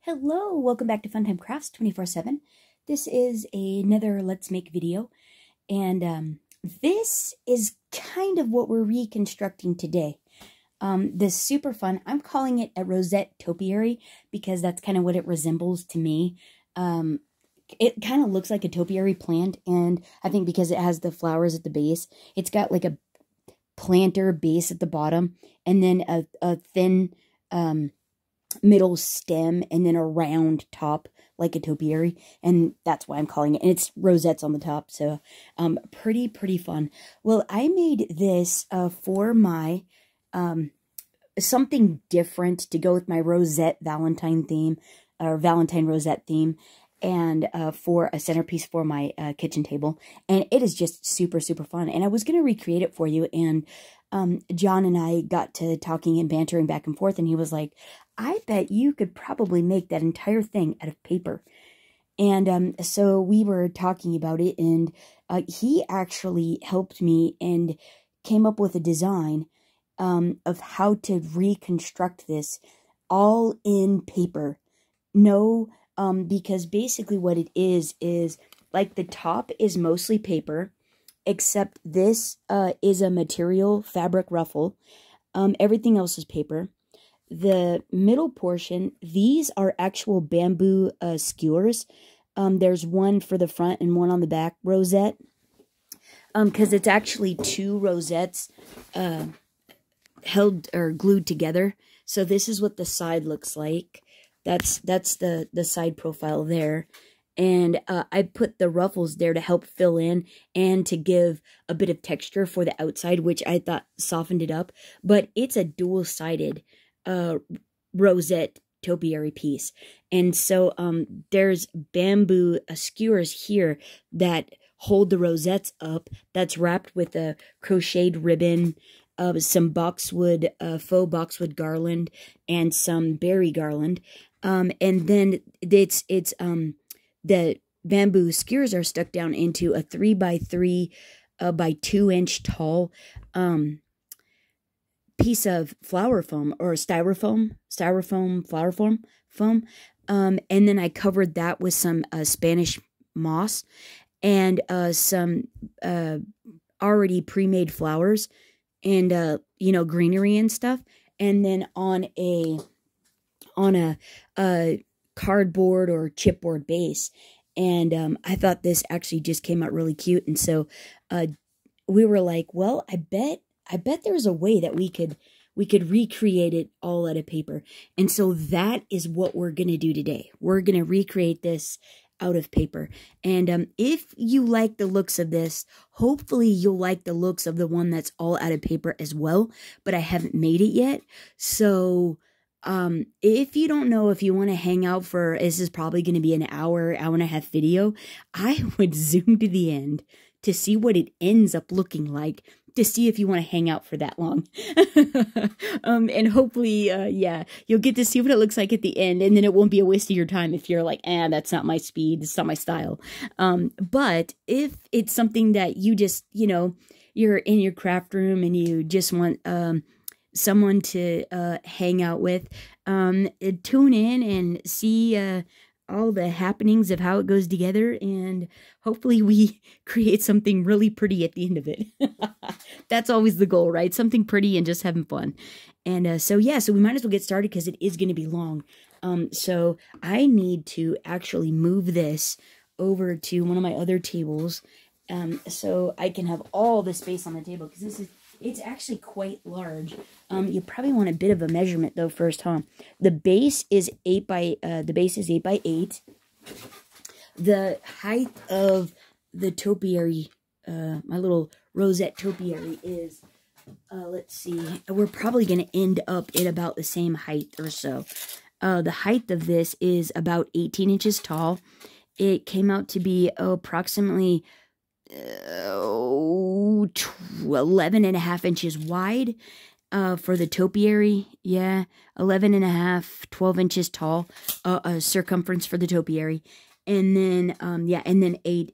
Hello, welcome back to Funtime Crafts 24/7. This is another Let's Make video, and this is kind of what we're reconstructing today. This is super fun. I'm calling it a rosette topiary because that's kind of what it resembles to me. It kind of looks like a topiary plant, and I think because it has the flowers at the base, it's got like a planter base at the bottom, and then a thin middle stem, and then a round top like a topiary, and that's why I'm calling it. And it's rosettes on the top, so pretty fun. Well, I made this for my something different to go with my rosette Valentine theme, or Valentine rosette theme, and for a centerpiece for my kitchen table. And it is just super fun, and I was gonna recreate it for you, and John and I got to talking and bantering back and forth, and he was like, I bet you could probably make that entire thing out of paper. And so we were talking about it, and he actually helped me and came up with a design of how to reconstruct this all in paper. No, because basically what it is like the top is mostly paper, except this is a material fabric ruffle. Everything else is paper. The middle portion, these are actual bamboo skewers. There's one for the front and one on the back rosette. Because it's actually two rosettes held or glued together. So this is what the side looks like. That's the side profile there. And I put the ruffles there to help fill in and to give a bit of texture for the outside, which I thought softened it up. But it's a dual-sided rosette topiary piece. And so there's bamboo skewers here that hold the rosettes up, that's wrapped with a crocheted ribbon, some boxwood, faux boxwood garland, and some berry garland. And then it's the bamboo skewers are stuck down into a 3x3 by 2 inch tall piece of flower foam, or styrofoam flower foam. And then I covered that with some Spanish moss and some already pre-made flowers and greenery and stuff. And then on a cardboard or chipboard base. And I thought this actually just came out really cute. And so we were like, well, I bet there's a way that we could recreate it all out of paper. And so that is what we're going to do today. We're going to recreate this out of paper. And if you like the looks of this, hopefully you'll like the looks of the one that's all out of paper as well. But I haven't made it yet. So if you don't know if you want to hang out for, this is probably going to be an hour and a half video, I would zoom to the end to see what it ends up looking like, to see if you want to hang out for that long. And hopefully, yeah, you'll get to see what it looks like at the end, and then it won't be a waste of your time if you're like, that's not my speed, it's not my style. But if it's something that you just, you're in your craft room and you just want someone to hang out with, tune in and see all the happenings of how it goes together, and hopefully we create something really pretty at the end of it. That's always the goal, right? Something pretty and just having fun. And so yeah, so we might as well get started because it is going to be long. So I need to actually move this over to one of my other tables, so I can have all the space on the table, because it's actually quite large. You probably want a bit of a measurement though first, huh? The base is 8 by 8. The height of the topiary, my little rosette topiary, is let's see, we're probably going to end up at about the same height or so. The height of this is about 18 inches tall. It came out to be approximately 11.5 inches wide for the topiary. Yeah, 11.5, 12 inches tall circumference for the topiary. And then yeah, and then 8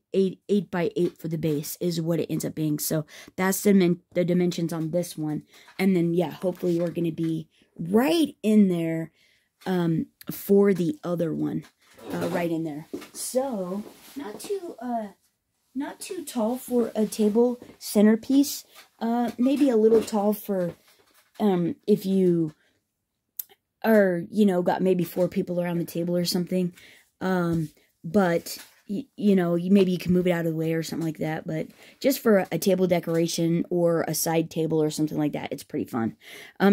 by 8 for the base is what it ends up being. So that's the dimensions on this one. And then yeah, hopefully we're going to be right in there for the other one right in there. So not too tall for a table centerpiece. Maybe a little tall for if you are, got maybe 4 people around the table or something. But maybe you can move it out of the way or something like that. But just for a table decoration or a side table or something like that, it's pretty fun.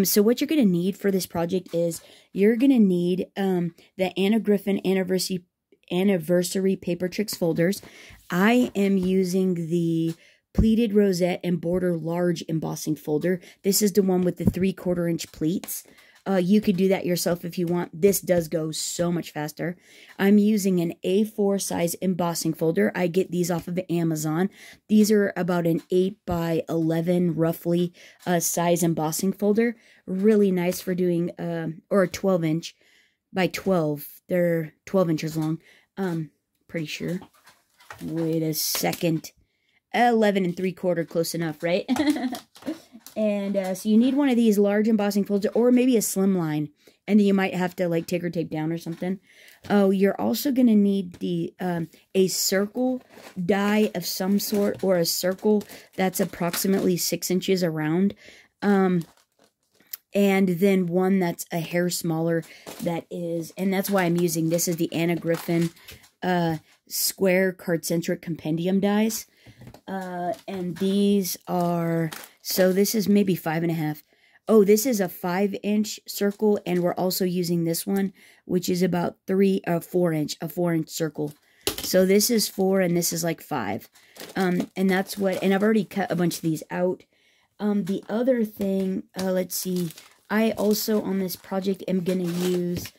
So what you're going to need for this project is you're going to need the Anna Griffin Anniversary Paper Tricks folders. I am using the pleated rosette and border large embossing folder. This is the one with the 3/4 inch pleats. You could do that yourself if you want. This does go so much faster. I'm using an A4 size embossing folder. I get these off of Amazon. These are about an 8x11 roughly size embossing folder. Really nice for doing, or a 12 inch by 12. They're 12 inches long. Pretty sure. Wait a second. 11 3/4, close enough, right? And so you need one of these large embossing folders, or maybe a slim line, and then you might have to like ticker tape down or something. Oh, you're also gonna need the a circle die of some sort, or a circle that's approximately 6 inches around, and then one that's a hair smaller. And that's why I'm using this is the Anna Griffin square card-centric compendium dies. And these are, so this is maybe 5.5. Oh, this is a 5-inch circle, and we're also using this one, which is about 4-inch circle. So this is 4, and this is like 5. And that's what, and I've already cut a bunch of these out. The other thing, let's see, I also on this project am going to use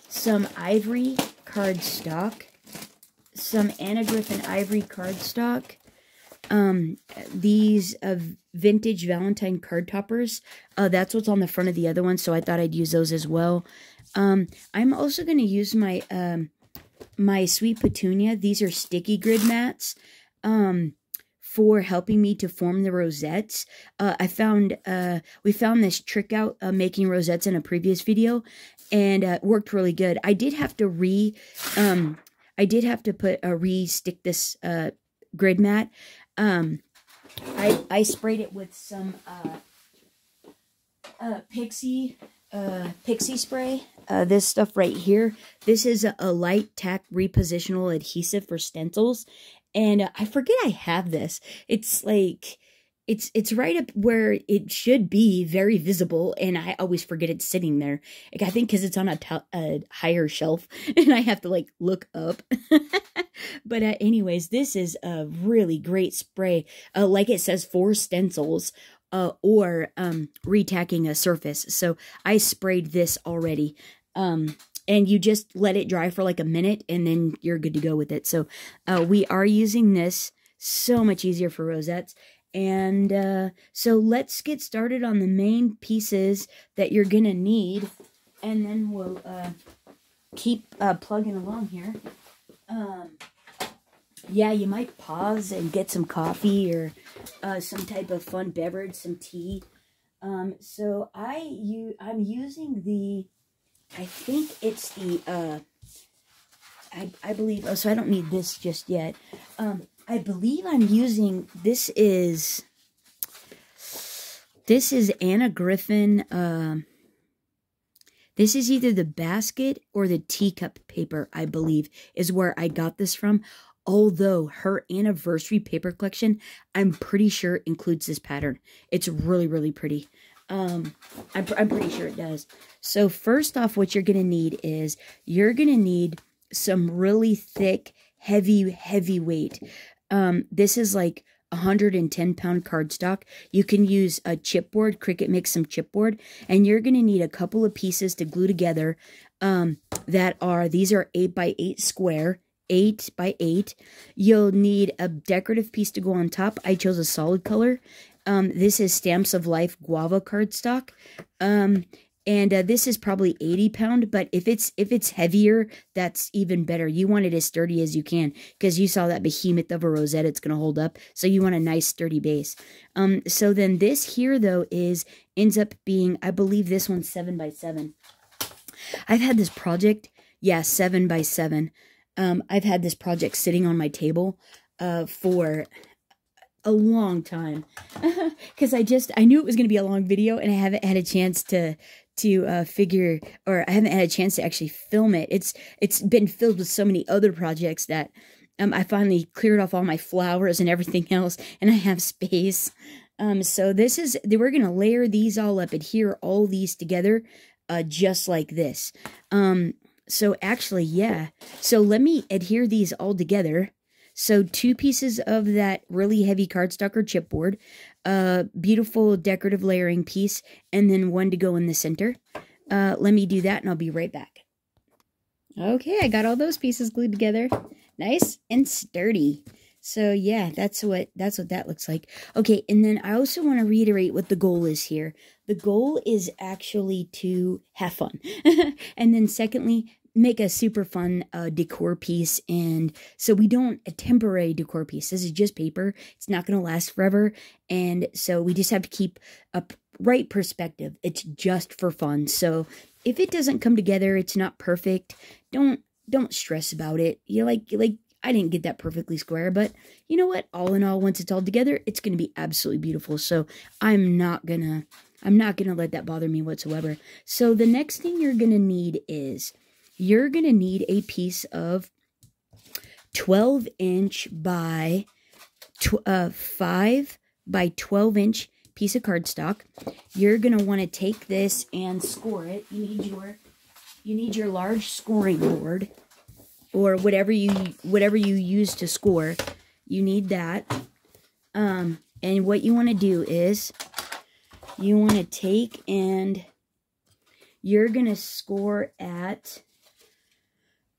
some ivory cardstock. Some Anna Griffin ivory cardstock. These vintage Valentine card toppers. That's what's on the front of the other one, so I thought I'd use those as well. I'm also going to use my my Sweet Petunia. These are sticky grid mats for helping me to form the rosettes. We found this trick out making rosettes in a previous video, and it worked really good. I did have to re-stick this grid mat. I sprayed it with some pixie spray. This stuff right here. This is a light tack repositional adhesive for stencils, and I forget I have this. It's like it's right up where it should be, very visible, and I always forget it's sitting there. Like, I think because it's on a higher shelf, and I have to like look up. But anyways, this is a really great spray. Like it says, for stencils or retacking a surface. So I sprayed this already. And you just let it dry for like a minute, and then you're good to go with it. So we are using this. So much easier for rosettes. And so let's get started on the main pieces that you're going to need. And then we'll keep plugging along here. Yeah, you might pause and get some coffee or some type of fun beverage, some tea. So I'm using the, I think it's the, I believe, oh, so I don't need this just yet. I believe I'm using, this is Anna Griffin, this is either the basket or the teacup paper, I believe, is where I got this from. Although her anniversary paper collection, I'm pretty sure includes this pattern. It's really, really pretty. I'm pretty sure it does. So first off, what you're going to need is you're going to need some really thick, heavy weight. This is like 110-pound cardstock. You can use a chipboard. Cricut makes some chipboard. And you're going to need a couple of pieces to glue together these are 8x8 square. 8 by 8. You'll need a decorative piece to go on top. I chose a solid color. This is Stamps of Life guava cardstock. And this is probably 80-pound, but if it's heavier, that's even better. You want it as sturdy as you can, because you saw that behemoth of a rosette, it's going to hold up. So you want a nice sturdy base. So then this here, though, is ends up being, I believe this one's 7 by 7. I've had this project, yeah, 7 by 7. I've had this project sitting on my table for a long time because I knew it was going to be a long video, and I haven't had a chance to figure, or I haven't had a chance to actually film it. It's been filled with so many other projects that I finally cleared off all my flowers and everything else, and I have space. So we're going to layer these all up, adhere all these together, just like this. So actually, yeah. So let me adhere these all together. So 2 pieces of that really heavy cardstock or chipboard, beautiful decorative layering piece, and then 1 to go in the center. Let me do that, and I'll be right back. Okay, I got all those pieces glued together. Nice and sturdy. So yeah, that's what that looks like. Okay, and then I also want to reiterate what the goal is here. The goal is actually to have fun. And then secondly, make a super fun decor piece. And so we don't a temporary decor piece. This is just paper. It's not going to last forever. And so we just have to keep a right perspective. It's just for fun. So if it doesn't come together, it's not perfect. Don't stress about it. You like I didn't get that perfectly square, but you know what? All in all, once it's all together, it's going to be absolutely beautiful. So I'm not gonna let that bother me whatsoever. So the next thing you're gonna need is you're gonna need a piece of 12-inch by 5 by 12-inch piece of cardstock. You're gonna want to take this and score it. You need your large scoring board, or whatever you use to score. You need that. And what you want to do is you want to take and you're going to score at,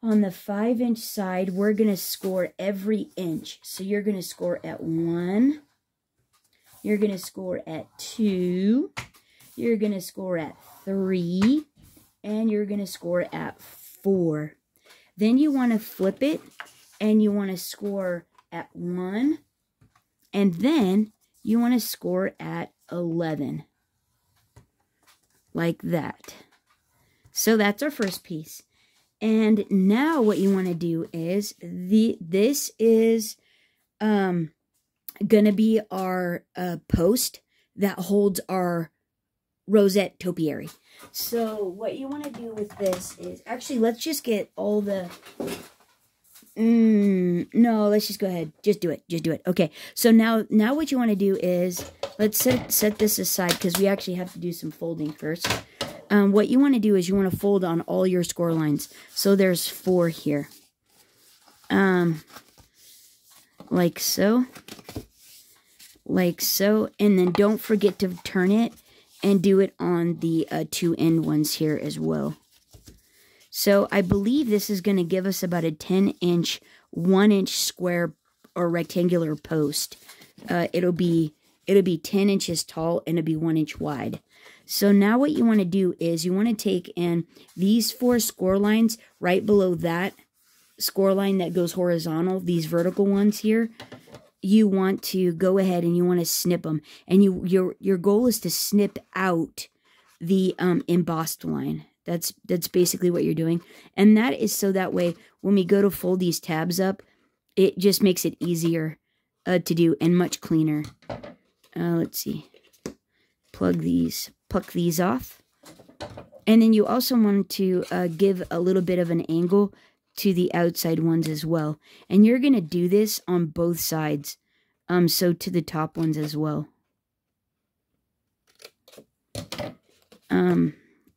on the 5-inch side, we're going to score every inch. So you're going to score at 1. You're going to score at 2. You're going to score at 3. And you're going to score at 4. Then you want to flip it, and you want to score at 1, and then you want to score at 11, like that. So that's our first piece. And now what you want to do is, this is going to be our post that holds our rosette topiary. So what you want to do with this is, actually, let's just get all the, no, let's just go ahead. Just do it. Okay. So now what you want to do is, let's set this aside because we actually have to do some folding first. What you want to do is you want to fold on all your score lines. So there's 4 here. Like so. Like so. And then don't forget to turn it and do it on the 2 end ones here as well. So I believe this is going to give us about a 10-inch, 1-inch square or rectangular post. It'll be 10 inches tall and it'll be 1 inch wide. So now what you want to do is you want to take and these 4 score lines right below that score line that goes horizontal, these vertical ones here, you want to go ahead and you want to snip them. And your goal is to snip out the embossed line. That's basically what you're doing. And that is so that way when we go to fold these tabs up, it just makes it easier to do and much cleaner. Let's see. Pluck these off. And then you also want to give a little bit of an angle to the outside ones as well. And you're going to do this on both sides. So to the top ones as well.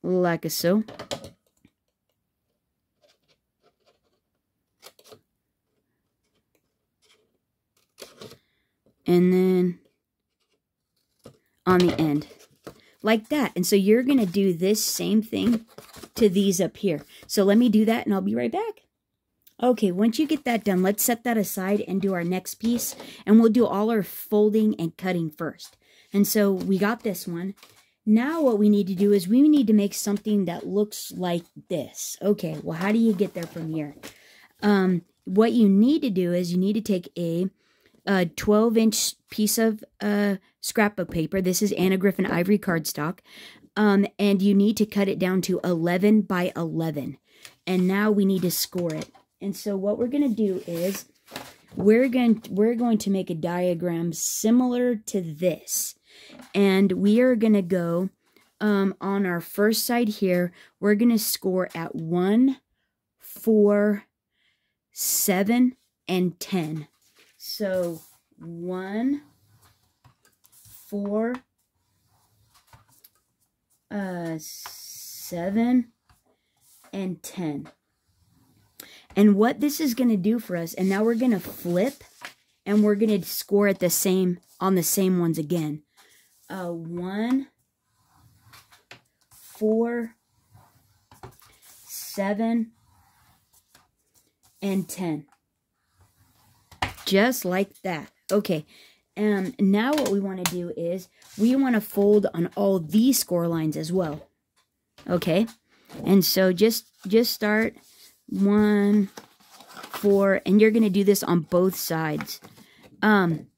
Like so. And then on the end. Like that. And so you're going to do this same thing to these up here. So let me do that and I'll be right back. Okay, once you get that done, let's set that aside and do our next piece. And we'll do all our folding and cutting first. And so we got this one. Now what we need to do is we need to make something that looks like this. Okay, well, how do you get there from here? What you need to do is you need to take a a 12-inch piece of scrapbook paper. This is Anna Griffin Ivory cardstock. And you need to cut it down to 11 by 11. And now we need to score it. And so what we're going to do is we're going to make a diagram similar to this. And we are going to go on our first side here, we're going to score at 1, 4, 7, and 10. So 1, 4, 7, and 10. And what this is going to do for us, and now we're going to flip, and we're going to score at the same, on the same ones again. 1, 4, 7, and 10. Just like that. Okay. Now what we want to do is we want to fold on all these score lines as well. Okay. And so just start 1, 4, and you're going to do this on both sides. And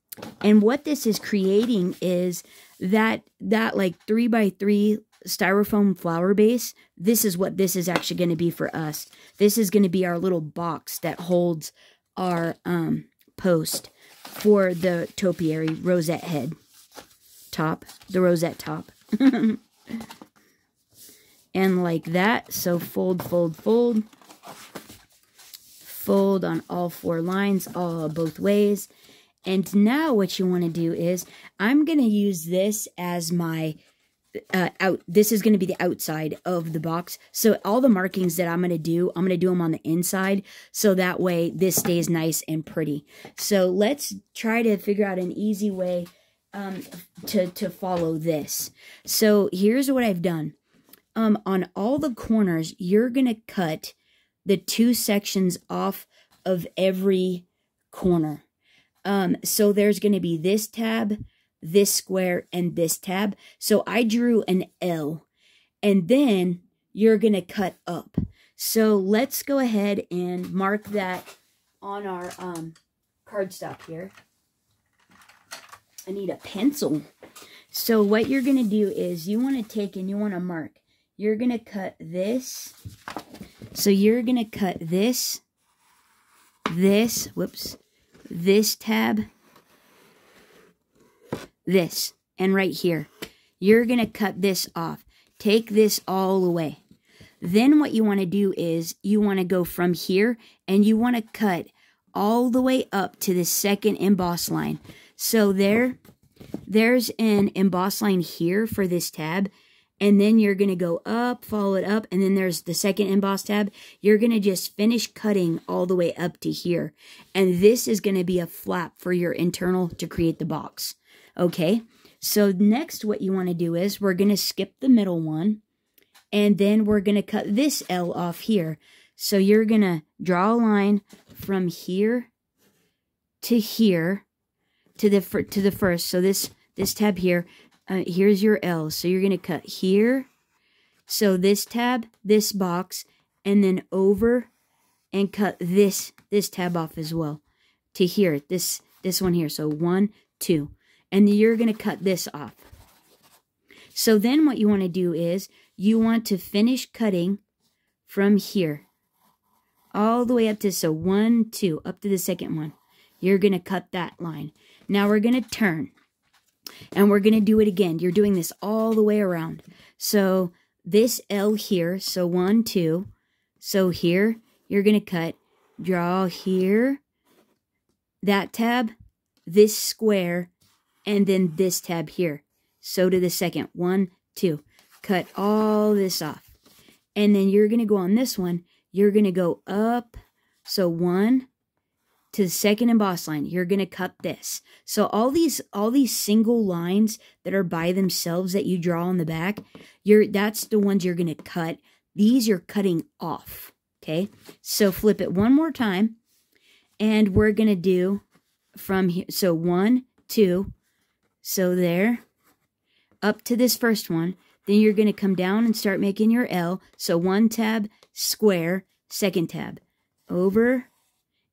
what this is creating is that like 3 by 3 styrofoam flower base. This is what this is actually going to be for us. This is going to be our little box that holds our post for the topiary rosette head top, the rosette top. And like that. So fold, fold, fold. Fold on all 4 lines, both ways. And now what you want to do is, I'm going to use this as my this is going to be the outside of the box. So all the markings that I'm going to do them on the inside. So that way this stays nice and pretty. So let's try to figure out an easy way to follow this. So here's what I've done. On all the corners, you're going to cut the 2 sections off of every corner. So there's going to be this tab, this square, and this tab. So I drew an L, and then you're going to cut up. So let's go ahead and mark that on our cardstock here. I need a pencil. So what you're going to do is you want to take and you want to mark. You're going to cut this. So you're going to cut this, this tab, this, and right here. You're going to cut this off. Take this all away. Then what you want to do is you want to go from here and you want to cut all the way up to the second emboss line. So there's an emboss line here for this tab. And then you're going to go up, follow it up, and then there's the second emboss tab. You're going to just finish cutting all the way up to here. And this is going to be a flap for your internal to create the box. Okay, so next what you want to do is we're going to skip the middle one. And then we're going to cut this L off here. So you're going to draw a line from here to here to the first. So this tab here. Here's your L. So you're going to cut here. So this tab, this box, and then over and cut this tab off as well to here. This one here. So 1, 2. And then you're going to cut this off. So then what you want to do is you want to finish cutting from here all the way up to, so 1, 2, up to the second one. You're going to cut that line. Now we're going to turn. And we're going to do it again. You're doing this all the way around. So this L here, so 1, 2. So here, you're going to cut, draw here, that tab, this square, and then this tab here. So to the second, 1, 2. Cut all this off. And then you're going to go on this one. You're going to go up, so 1, to the second emboss line. You're going to cut this. So all these single lines that are by themselves that you draw on the back, that's the ones you're going to cut. These you're cutting off. Okay? So flip it one more time. And we're going to do from here. So 1, 2. So there. Up to this first one. Then you're going to come down and start making your L. So 1 tab, square, second tab. Over.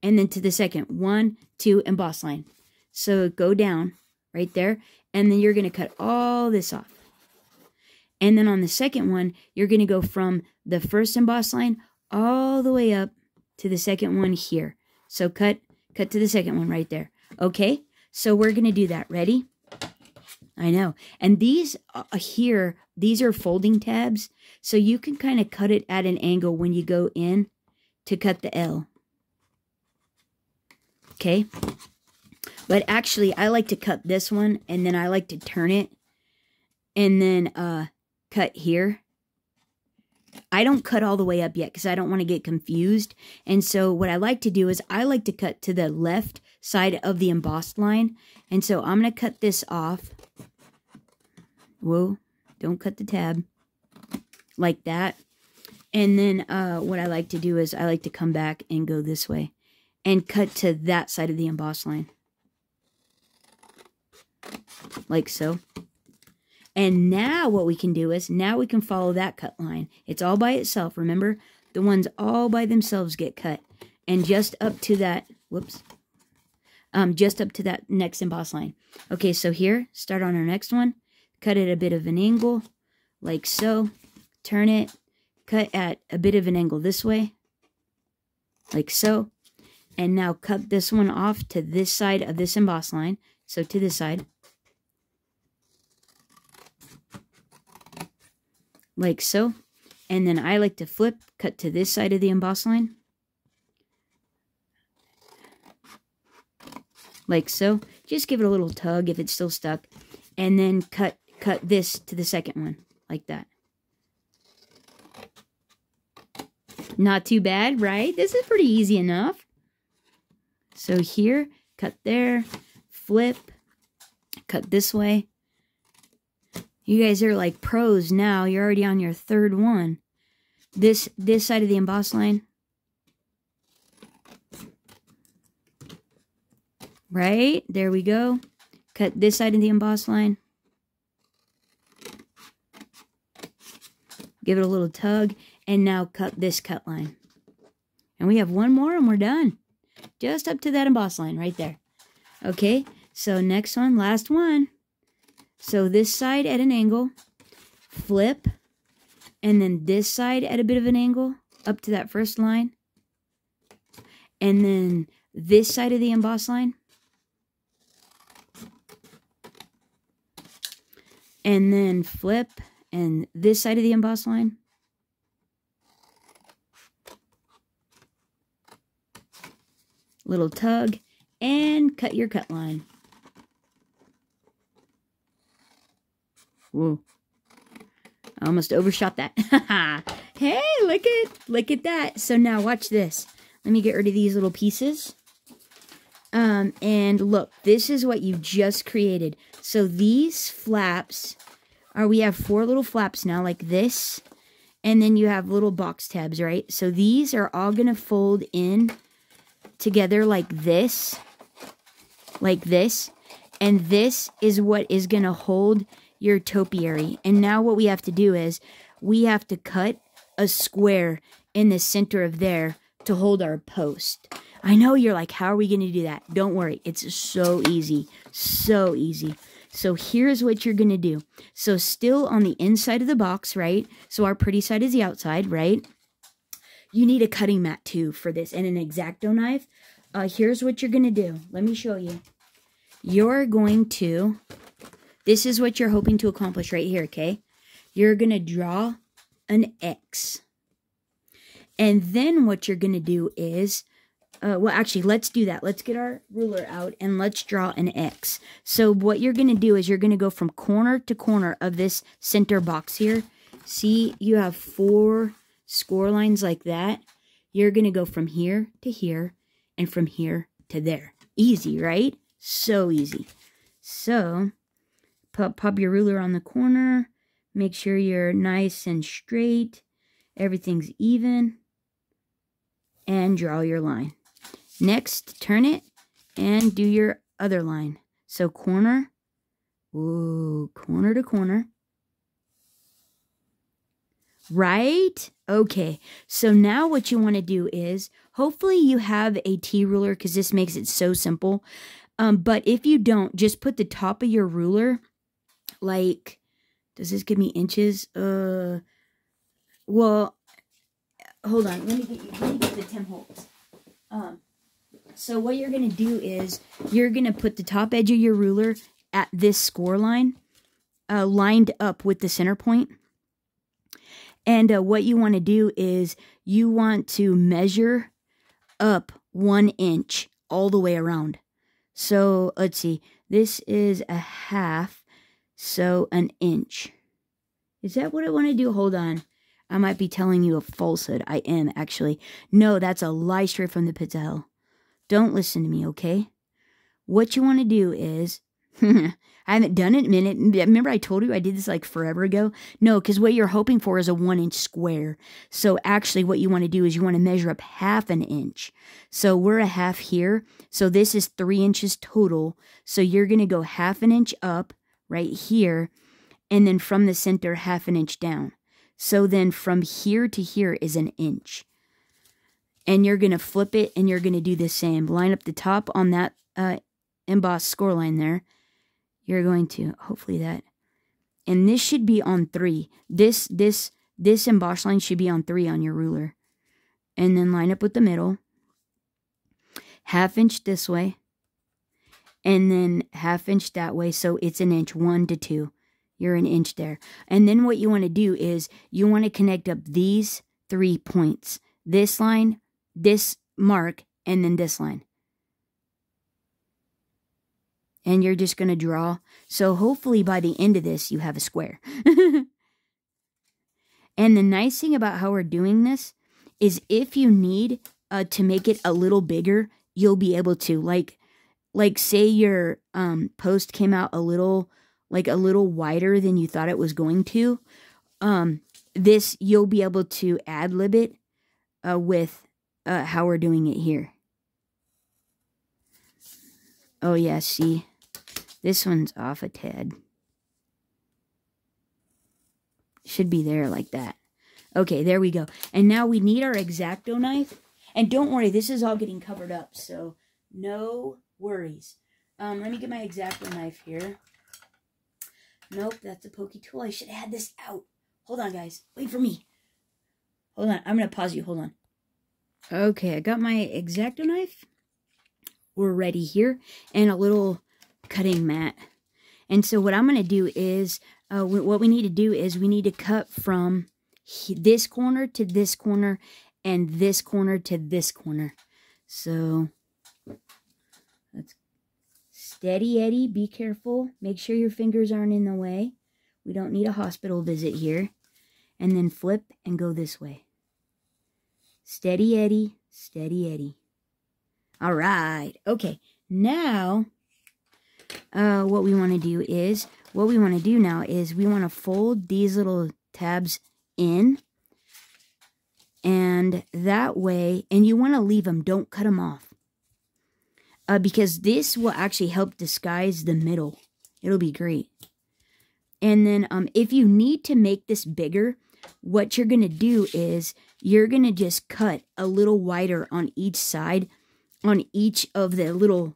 And then to the second, 1, 2, emboss line. So go down right there, and then you're going to cut all this off. And then on the second one, you're going to go from the first emboss line all the way up to the second one here. So cut to the second one right there. Okay, so we're going to do that. Ready? I know. And these here, these are folding tabs. So you can kind of cut it at an angle when you go in to cut the L. Okay? But actually, I like to cut this one, and then I like to turn it, and then cut here. I don't cut all the way up yet because I don't want to get confused. And so what I like to do is I like to cut to the left side of the embossed line. And so I'm going to cut this off. Whoa, don't cut the tab. Like that. And then what I like to do is I like to come back and go this way. And cut to that side of the embossed line. Like so. And now what we can do is, now we can follow that cut line. It's all by itself, remember? The ones all by themselves get cut. And just up to that, whoops. Just up to that next emboss line. Okay, so here, start on our next one. Cut at a bit of an angle, like so. Turn it, cut at a bit of an angle this way, like so. And now cut this one off to this side of this emboss line. So to this side. Like so. And then I like to flip, cut to this side of the emboss line. Like so. Just give it a little tug if it's still stuck. And then cut this to the second one. Like that. Not too bad, right? This is pretty easy enough. So here, cut there, flip, cut this way. You guys are like pros now. You're already on your third one. This side of the emboss line. Right? There we go. Cut this side of the emboss line. Give it a little tug. And now cut this cut line. And we have one more and we're done. Just up to that emboss line right there. Okay, so next one, last one. So this side at an angle, flip, and then this side at a bit of an angle, up to that first line. And then this side of the emboss line. And then flip, and this side of the emboss line. Little tug, and cut your cut line. Whoa. I almost overshot that. Hey, look at that. So now watch this. Let me get rid of these little pieces. And look, this is what you just created. So these flaps we have 4 little flaps now, like this. And then you have little box tabs, right? So these are all going to fold in together like this. Like this. And this is what is going to hold your topiary. And now what we have to do is we have to cut a square in the center of there to hold our post. I know you're like, how are we going to do that? Don't worry. It's so easy. So easy. So here's what you're going to do. So still on the inside of the box, right? So our pretty side is the outside, right? You need a cutting mat too for this and an X-Acto knife. Here's what you're going to do. Let me show you. You're going to, this is what you're hoping to accomplish right here, okay? You're going to draw an X. And then what you're going to do is, well, actually, let's do that. Let's get our ruler out and let's draw an X. So what you're going to do is you're going to go from corner to corner of this center box here. See, you have 4 score lines like that. You're going to go from here to here and from here to there. Easy, right? So easy. So, pop your ruler on the corner. Make sure you're nice and straight. Everything's even. And draw your line. Next, turn it and do your other line. So corner. Ooh, corner to corner. Right? Okay. So now what you want to do is, hopefully you have a T ruler because this makes it so simple. But if you don't, just put the top of your ruler, like, does this give me inches? Well, hold on. Let me get the Tim Holtz. So what you're going to do is you're going to put the top edge of your ruler at this score line, lined up with the center point. And what you want to do is you want to measure up 1 inch all the way around. So let's see. This is a half, so an inch. Is that what I want to do? Hold on. I might be telling you a falsehood. I am, actually. No, that's a lie straight from the pits of hell. Don't listen to me, okay? What you want to do is... I haven't done it in a minute. Remember I told you I did this like forever ago? No, because what you're hoping for is a 1 inch square. So actually what you want to do is you want to measure up half an inch. So we're a half here. So this is 3 inches total. So you're going to go half an inch up right here. And then from the center, half an inch down. So then from here to here is an inch. And you're going to flip it and you're going to do the same. Line up the top on that embossed score line there. You're going to, hopefully that, and this should be on 3. This embossed line should be on 3 on your ruler. And then line up with the middle. Half inch this way. And then half inch that way, so it's an inch, 1 to 2. You're an inch there. And then what you want to do is you want to connect up these 3 points. This line, this mark, and then this line. And you're just going to draw. So hopefully by the end of this, you have a square. And the nice thing about how we're doing this is if you need to make it a little bigger, you'll be able to. Like say your post came out a little wider than you thought it was going to. This, you'll be able to ad-lib it with how we're doing it here. Oh yeah, see? This one's off a tad. Should be there like that. Okay, there we go. And now we need our X-Acto knife. And don't worry, this is all getting covered up, so no worries. Let me get my X-Acto knife here. Nope, that's a pokey tool. I should have had this out. Hold on, guys. Wait for me. Hold on. I'm going to pause you. Hold on. Okay, I got my X-Acto knife. We're ready here. And a little cutting mat. And so what I'm going to do is, what we need to do is we need to cut from this corner to this corner and this corner to this corner. So, let's steady Eddie, be careful. Make sure your fingers aren't in the way. We don't need a hospital visit here. And then flip and go this way. Steady Eddie, steady Eddie. All right. Okay. Now, what we want to do now is we want to fold these little tabs in. And that way, and you want to leave them, don't cut them off. Because this will actually help disguise the middle. It'll be great. And then if you need to make this bigger, what you're going to do is you're going to just cut a little wider on each side, on each of the little,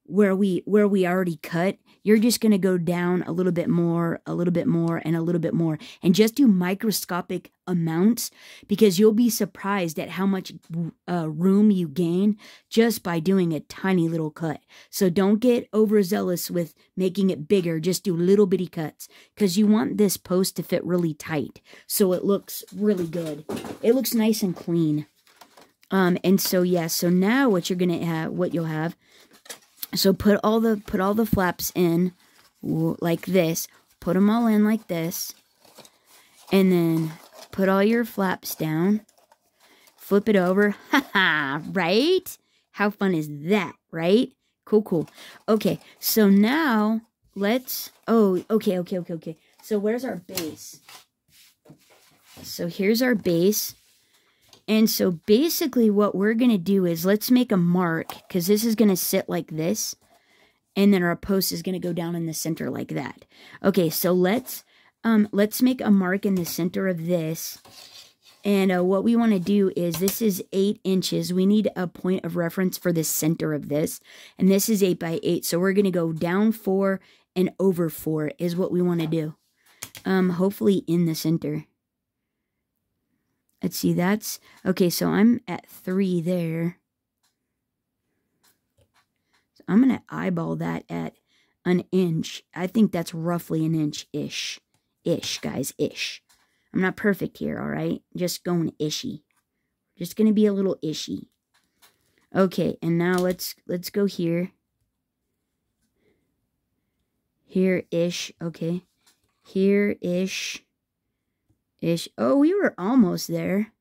where we already cut. You're just going to go down a little bit more, and a little bit more. And just do microscopic amounts, because you'll be surprised at how much room you gain just by doing a tiny little cut. So don't get overzealous with making it bigger. Just do little bitty cuts, because you want this post to fit really tight so it looks really good. It looks nice and clean. And so yeah, so now what you're going to have, what you'll have, so put all the flaps in like this. Put them all in like this. And then put all your flaps down. Flip it over. Haha, right? How fun is that, right? Cool. Okay, so now let's... Oh, okay. So where's our base? So here's our base. And so basically what we're going to do is let's make a mark, because this is going to sit like this. And then our post is going to go down in the center like that. Okay, so let's make a mark in the center of this. And what we want to do is, this is 8 inches. We need a point of reference for the center of this. And this is 8 by 8. So we're going to go down 4 and over 4 is what we want to do. Hopefully in the center. Let's see, that's... Okay, so I'm at 3 there. So I'm going to eyeball that at an inch. I think that's roughly an inch-ish. Ish, guys, ish. I'm not perfect here, all right? Just going ishy. Just going to be a little ishy. Okay, and now let's go here. Here-ish, okay. Here-ish. Ish. Oh, we were almost there.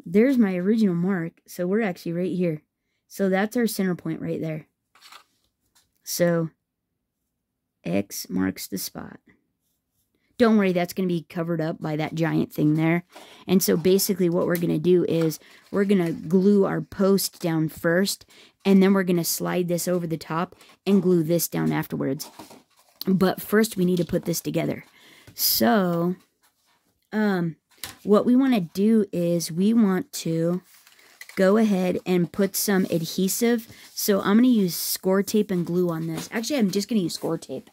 There's my original mark. So we're actually right here. So that's our center point right there. So X marks the spot. Don't worry, that's going to be covered up by that giant thing there. And so basically what we're going to do is we're going to glue our post down first, and then we're going to slide this over the top and glue this down afterwards. But first we need to put this together. So what we want to do is we want to go ahead and put some adhesive. So I'm going to use score tape and glue on this. Actually, I'm just going to use score tape,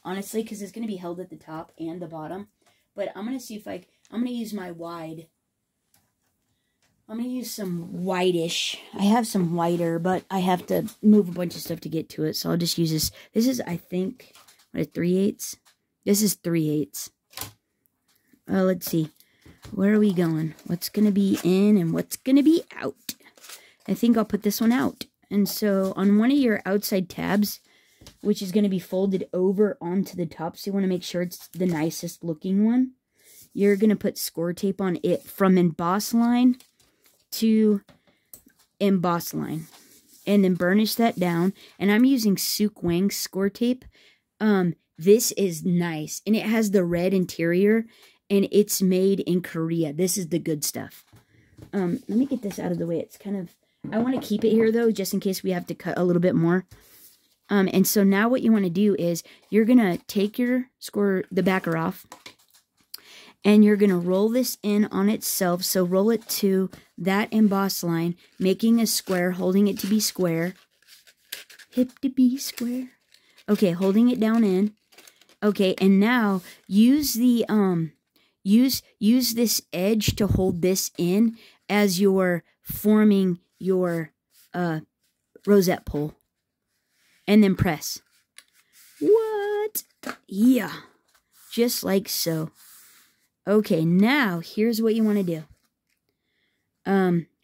honestly, because it's going to be held at the top and the bottom. But I'm going to see if I'm going to use my wide. I'm going to use some whitish. I have some whiter, but I have to move a bunch of stuff to get to it. So I'll just use this. This is, I think, what, 3/8? This is 3/8. Let's see. Where are we going? What's going to be in and what's going to be out? I think I'll put this one out. And so on one of your outside tabs, which is going to be folded over onto the top, so you want to make sure it's the nicest looking one, you're going to put score tape on it from emboss line to emboss line. And then burnish that down. And I'm using Sook Wang score tape. This is nice. And it has the red interior. And it's made in Korea. This is the good stuff. Let me get this out of the way. It's kind of... I want to keep it here, though, just in case we have to cut a little bit more. And so now what you want to do is you're going to take your the backer off. And you're going to roll this in on itself. So roll it to that emboss line, making a square, holding it to be square. Hip to be square. Okay, holding it down in. Okay, and now use the... Use this edge to hold this in as you're forming your rosette pole. And then press. What? Yeah. Just like so. Okay, now here's what you want to do.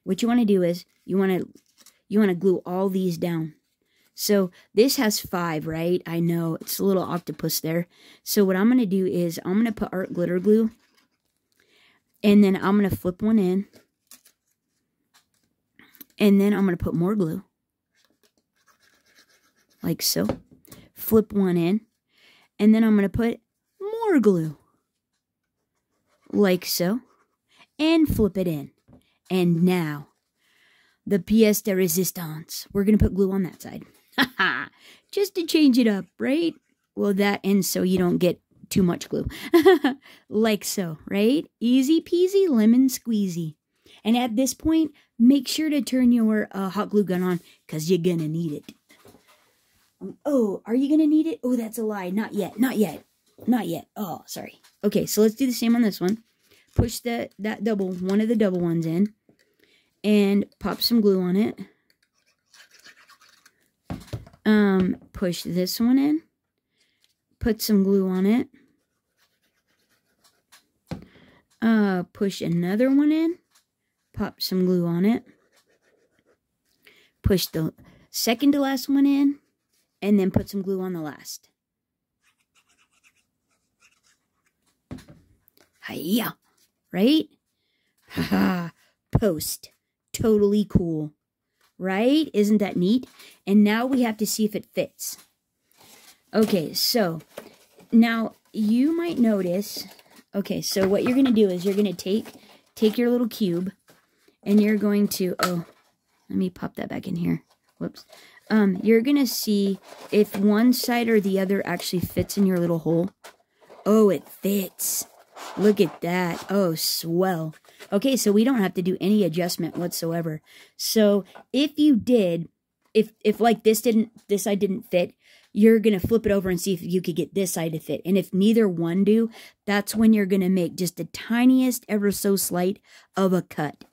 What you want to do is you want to glue all these down. So this has 5, right? I know, it's a little octopus there. So what I'm going to do is I'm going to put art glitter glue. And then I'm going to flip one in. And then I'm going to put more glue. Like so. Flip one in. And then I'm going to put more glue. Like so. And flip it in. And now, the pièce de résistance. We're going to put glue on that side. Just to change it up, right? Well, that ends so you don't get too much glue. Like so, right? Easy peasy, lemon squeezy. And at this point, make sure to turn your hot glue gun on, because you're going to need it. Oh, are you going to need it? Oh, that's a lie. Not yet. Not yet. Not yet. Oh, sorry. Okay, so let's do the same on this one. Push one of the double ones in. And pop some glue on it. Push this one in. Put some glue on it. Push another one in. Pop some glue on it. Push the second to last one in. And then put some glue on the last. Hiya! Right? Haha. Post. Totally cool. Right? Isn't that neat? And now we have to see if it fits. Okay, so now you might notice... Okay, so what you're going to do is you're going to take your little cube, and you're going to, oh, let me pop that back in here. Whoops. You're going to see if one side or the other actually fits in your little hole. Oh, it fits. Look at that. Oh, swell. Okay, so we don't have to do any adjustment whatsoever. So if you did, if like this side didn't fit, you're going to flip it over and see if you could get this side to fit. And if neither one do, that's when you're going to make just the tiniest, ever so slight of a cut.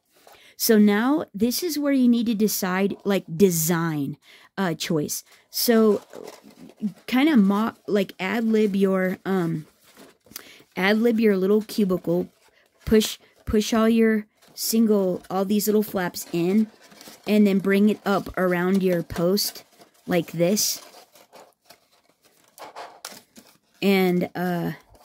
So now this is where you need to decide, like, design choice. So kind of like ad-lib your little cubicle, push all these little flaps in, and then bring it up around your post like this, and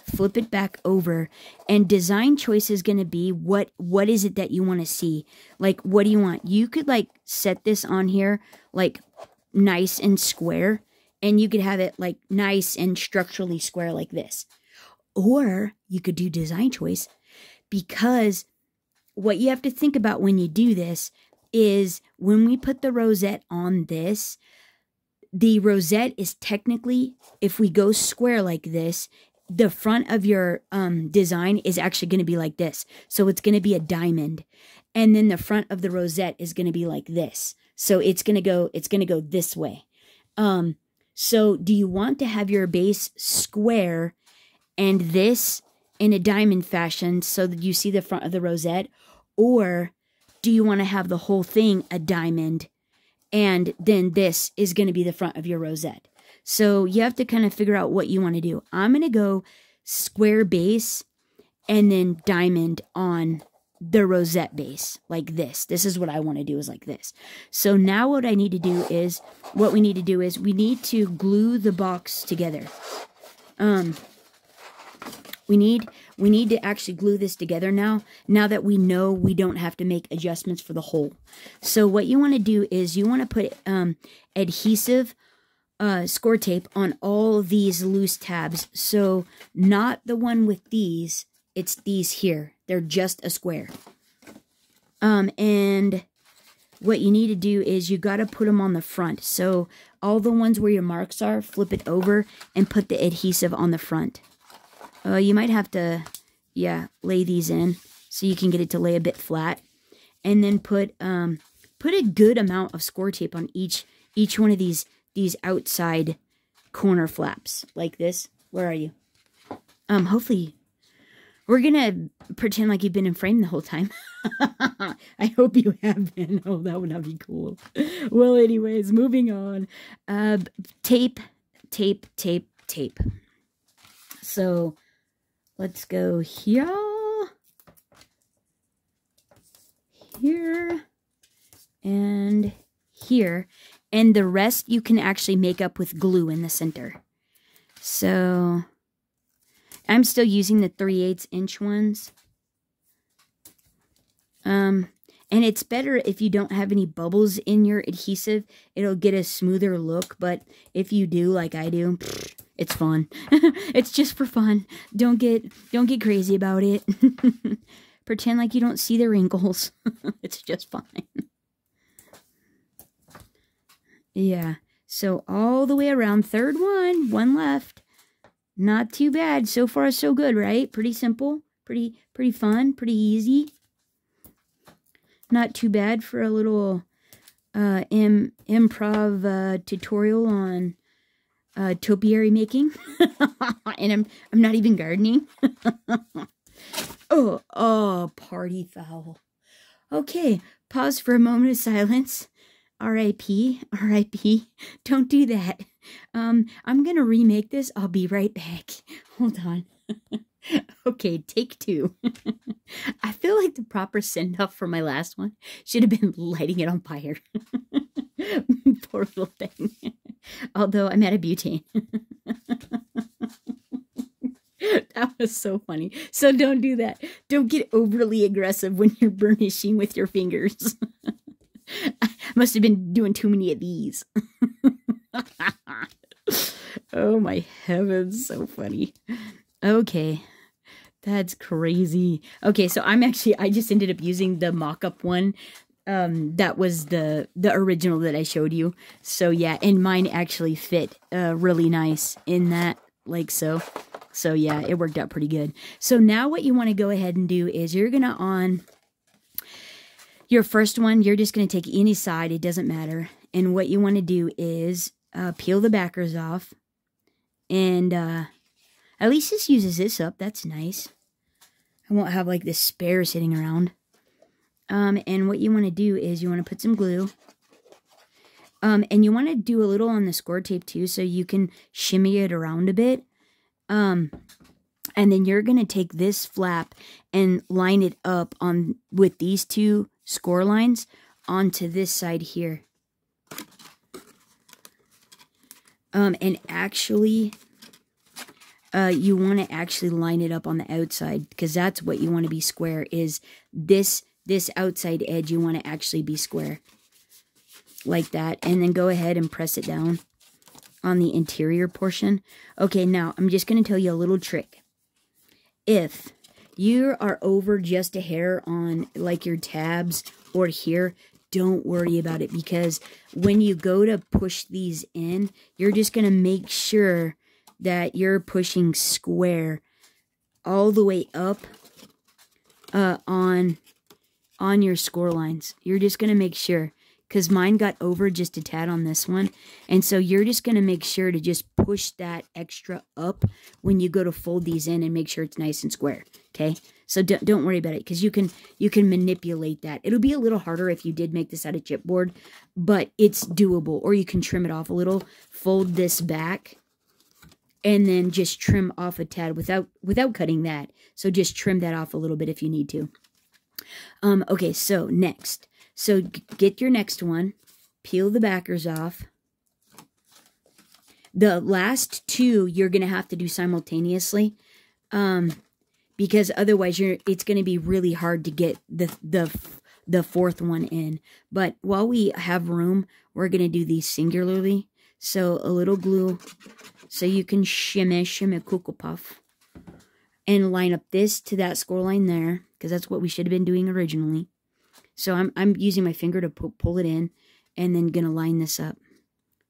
flip it back over. And design choice is going to be what is it that you want to see? Like, what do you want? You could like set this on here like nice and square, and you could have it like nice and structurally square like this. Or you could do design choice, because what you have to think about when you do this is when we put the rosette on this, the rosette is technically, if we go square like this, the front of your design is actually going to be like this. So it's going to be a diamond. And then the front of the rosette is going to be like this. So it's going to go this way. So do you want to have your base square and this in a diamond fashion so that you see the front of the rosette? Or do you want to have the whole thing a diamond, and then this is going to be the front of your rosette? So you have to kind of figure out what you want to do. I'm going to go square base and then diamond on the rosette base like this. This is what I want to do, is like this. So now what we need to do is we need to glue the box together. We need to actually glue this together now that we know we don't have to make adjustments for the hole. So what you want to do is you want to put adhesive score tape on all these loose tabs. So not the one with these, it's these here. They're just a square. And what you need to do is you got to put them on the front. So all the ones where your marks are, flip it over and put the adhesive on the front. You might have to, lay these in so you can get it to lay a bit flat. And then put a good amount of score tape on each one of these outside corner flaps like this. Where are you? Hopefully we're gonna pretend like you've been in frame the whole time. I hope you have been. Oh, that would not be cool. Well, anyways, moving on. Tape. So let's go here, and here. And the rest you can actually make up with glue in the center. So I'm still using the 3/8 inch ones. And it's better if you don't have any bubbles in your adhesive. It'll get a smoother look. But if you do, like I do, it's fun. It's just for fun. Don't get crazy about it. Pretend like you don't see the wrinkles. It's just fine. Yeah. So all the way around, third one left. Not too bad. So far, so good, right? Pretty simple, pretty fun, pretty easy. Not too bad for a little improv tutorial on topiary making. And I'm not even gardening. Oh, party foul. Okay, pause for a moment of silence. R.I.P. R.I.P. Don't do that. I'm gonna remake this. I'll be right back. Hold on. Okay, take 2. I feel like the proper send-off for my last one should have been lighting it on fire. Poor little thing. Although I'm out of butane. That was so funny. So don't do that. Don't get overly aggressive when you're burnishing with your fingers. I must have been doing too many of these. Oh my heavens, so funny. Okay, that's crazy. Okay, so I just ended up using the mock-up one. That was the original that I showed you. So yeah, and mine actually fit really nice in that, like so. So yeah, it worked out pretty good. So now what you want to go ahead and do is you're going to on your first one, you're just going to take any side. It doesn't matter. And what you want to do is peel the backers off. And at least this uses this up. That's nice. I won't have like this spare sitting around. And what you want to do is you want to put some glue. And you want to do a little on the score tape too, so you can shimmy it around a bit. And then you're going to take this flap and line it up on with these two score lines onto this side here. And actually, you want to actually line it up on the outside, because that's what you want to be square, is this outside edge you want to actually be square. Like that. And then go ahead and press it down on the interior portion. Okay, now I'm just going to tell you a little trick. If you are over just a hair on like your tabs or here, don't worry about it, because when you go to push these in, you're just going to make sure that you're pushing square all the way up on your score lines. You're just going to make sure, because mine got over just a tad on this one. And so you're just going to make sure to just push that extra up when you go to fold these in and make sure it's nice and square. Okay? So don't worry about it, because you can manipulate that. It'll be a little harder if you did make this out of chipboard, but it's doable. Or you can trim it off a little, fold this back, and then just trim off a tad without cutting that. So just trim that off a little bit if you need to. Okay, so next. So get your next one, peel the backers off. The last two you're going to have to do simultaneously, because otherwise it's going to be really hard to get the fourth one in. But while we have room, we're going to do these singularly. So a little glue so you can shimmy Cocoa Puff. And line up this to that score line there, because that's what we should have been doing originally. So I'm using my finger to pull it in, and then gonna line this up.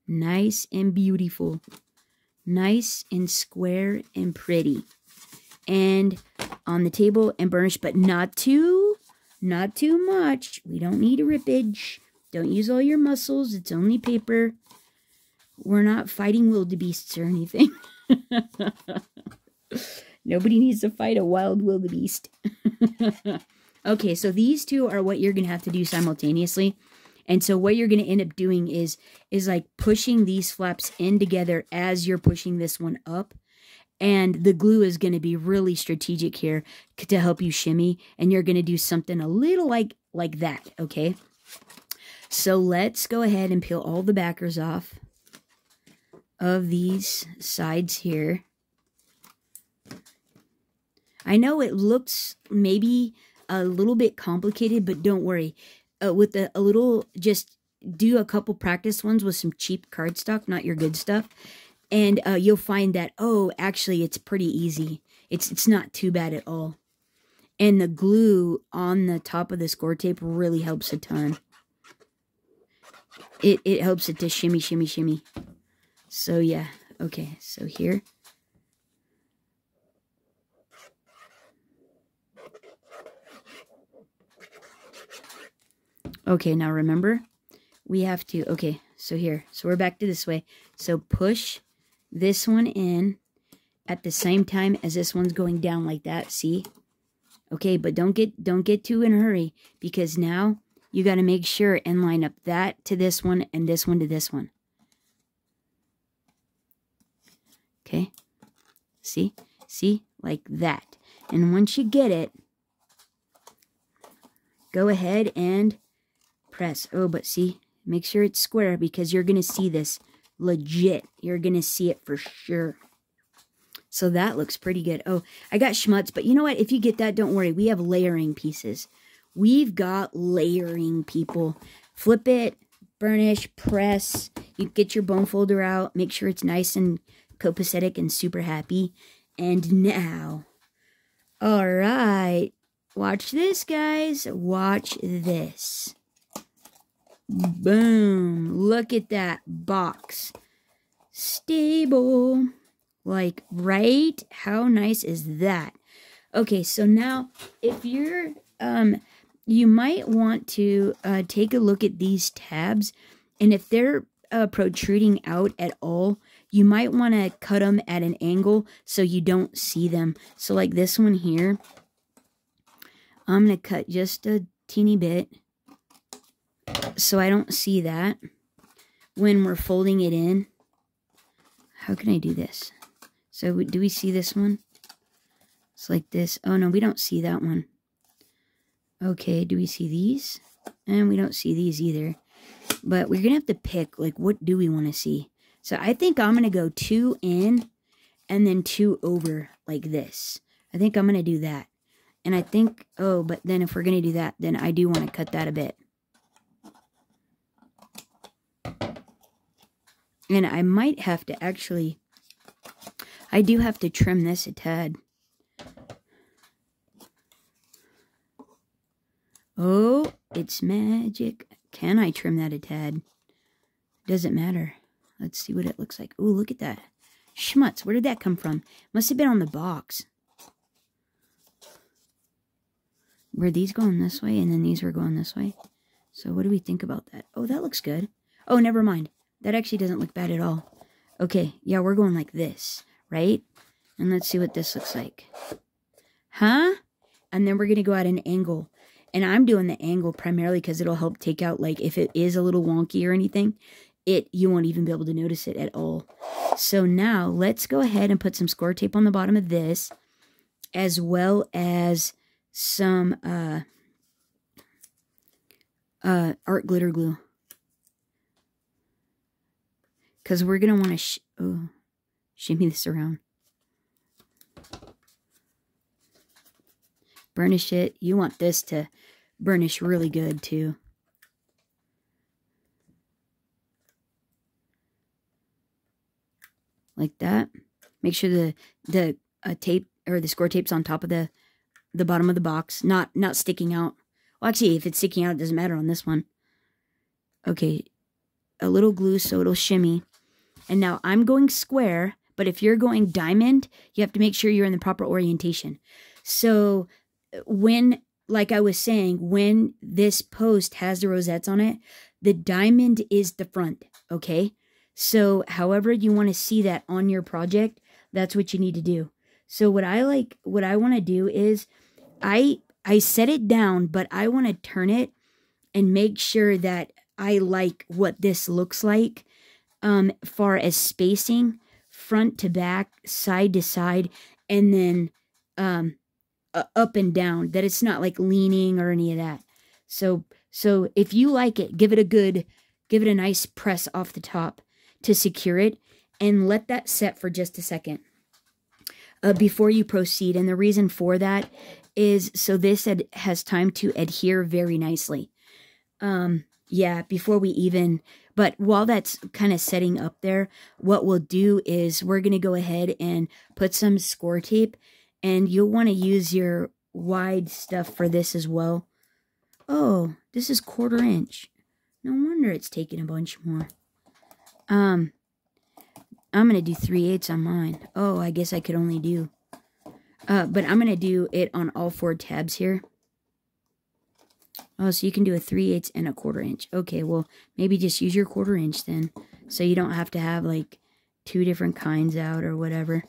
Nice and beautiful. Nice and square and pretty. And on the table and burnish, but not too much. We don't need a rippage. Don't use all your muscles. It's only paper. We're not fighting wildebeests or anything. Nobody needs to fight a wild wildebeest. Okay, so these two are what you're going to have to do simultaneously. And so what you're going to end up doing is like pushing these flaps in together as you're pushing this one up. And the glue is going to be really strategic here to help you shimmy. And you're going to do something a little like that, okay? So let's go ahead and peel all the backers off of these sides here. I know it looks maybe a little bit complicated, but don't worry. With a little, just do a couple practice ones with some cheap cardstock, not your good stuff. And you'll find that, oh, actually, it's pretty easy. It's not too bad at all. And the glue on the top of the score tape really helps a ton. It helps it to shimmy, shimmy, shimmy. So, yeah. Okay, so here. Okay, now remember, we have to, okay, so here. So we're back to this way. So push this one in at the same time as this one's going down like that, see? Okay, but don't get too in a hurry, because now you got to make sure and line up that to this one and this one to this one. Okay? See? See? Like that. And once you get it, go ahead and press. Oh, but see, make sure it's square, because you're going to see this legit. You're going to see it for sure. So that looks pretty good. Oh, I got schmutz, but you know what? If you get that, don't worry. We have layering pieces. We've got layering, people. Flip it, burnish, press. You get your bone folder out. Make sure it's nice and copacetic and super happy. And now, all right, watch this, guys. Watch this. Boom. Look at that box. Stable. Like, right? How nice is that? Okay, so now if you're, you might want to take a look at these tabs, and if they're protruding out at all, you might want to cut them at an angle so you don't see them. So like this one here, I'm going to cut just a teeny bit so I don't see that when we're folding it in. How can I do this? So do we see this one? It's like this. Oh no, we don't see that one. Okay, do we see these? And we don't see these either. But we're going to have to pick, like, what do we want to see? So I think I'm going to go 2 in and then 2 over like this. I think I'm going to do that. And I think, oh, but then if we're going to do that, then I do want to cut that a bit. And I might have to actually, I do have to trim this a tad. Oh, it's magic. Can I trim that a tad? Doesn't matter. Let's see what it looks like. Oh, look at that. Schmutz, where did that come from? Must have been on the box. Were these going this way and then these were going this way? So what do we think about that? Oh, that looks good. Oh, never mind. That actually doesn't look bad at all. Okay, yeah, we're going like this, right? And let's see what this looks like. Huh? And then we're going to go at an angle. And I'm doing the angle primarily because it'll help take out, like, if it is a little wonky or anything, you won't even be able to notice it at all. So now let's go ahead and put some score tape on the bottom of this, as well as some art glitter glue. Because we're going to want to shimmy this around. Burnish it. You want this to burnish really good too. Like that. Make sure the tape or the score tape's on top of the bottom of the box, not sticking out. Well, actually, if it's sticking out, it doesn't matter on this one. Okay, a little glue so it'll shimmy. And now I'm going square, but if you're going diamond, you have to make sure you're in the proper orientation. So when, like I was saying, when this post has the rosettes on it, the diamond is the front, okay? So however you want to see that on your project, that's what you need to do. So what I want to do is I set it down, but I want to turn it and make sure that I like what this looks like, far as spacing, front to back, side to side, and then up and down, that it's not like leaning or any of that. So if you like it, give it a nice press off the top to secure it, and let that set for just a second before you proceed. And the reason for that is so this has time to adhere very nicely. Yeah, before we even, but while that's kind of setting up there, what we'll do is we're going to go ahead and put some score tape, and you'll want to use your wide stuff for this as well. Oh, this is 1/4 inch. No wonder it's taking a bunch more. I'm going to do 3/8 on mine. Oh, I guess I could only do, but I'm going to do it on all 4 tabs here. Oh, so you can do a 3/8 and a 1/4 inch. Okay, well, maybe just use your 1/4 inch then, so you don't have to have like 2 different kinds out or whatever.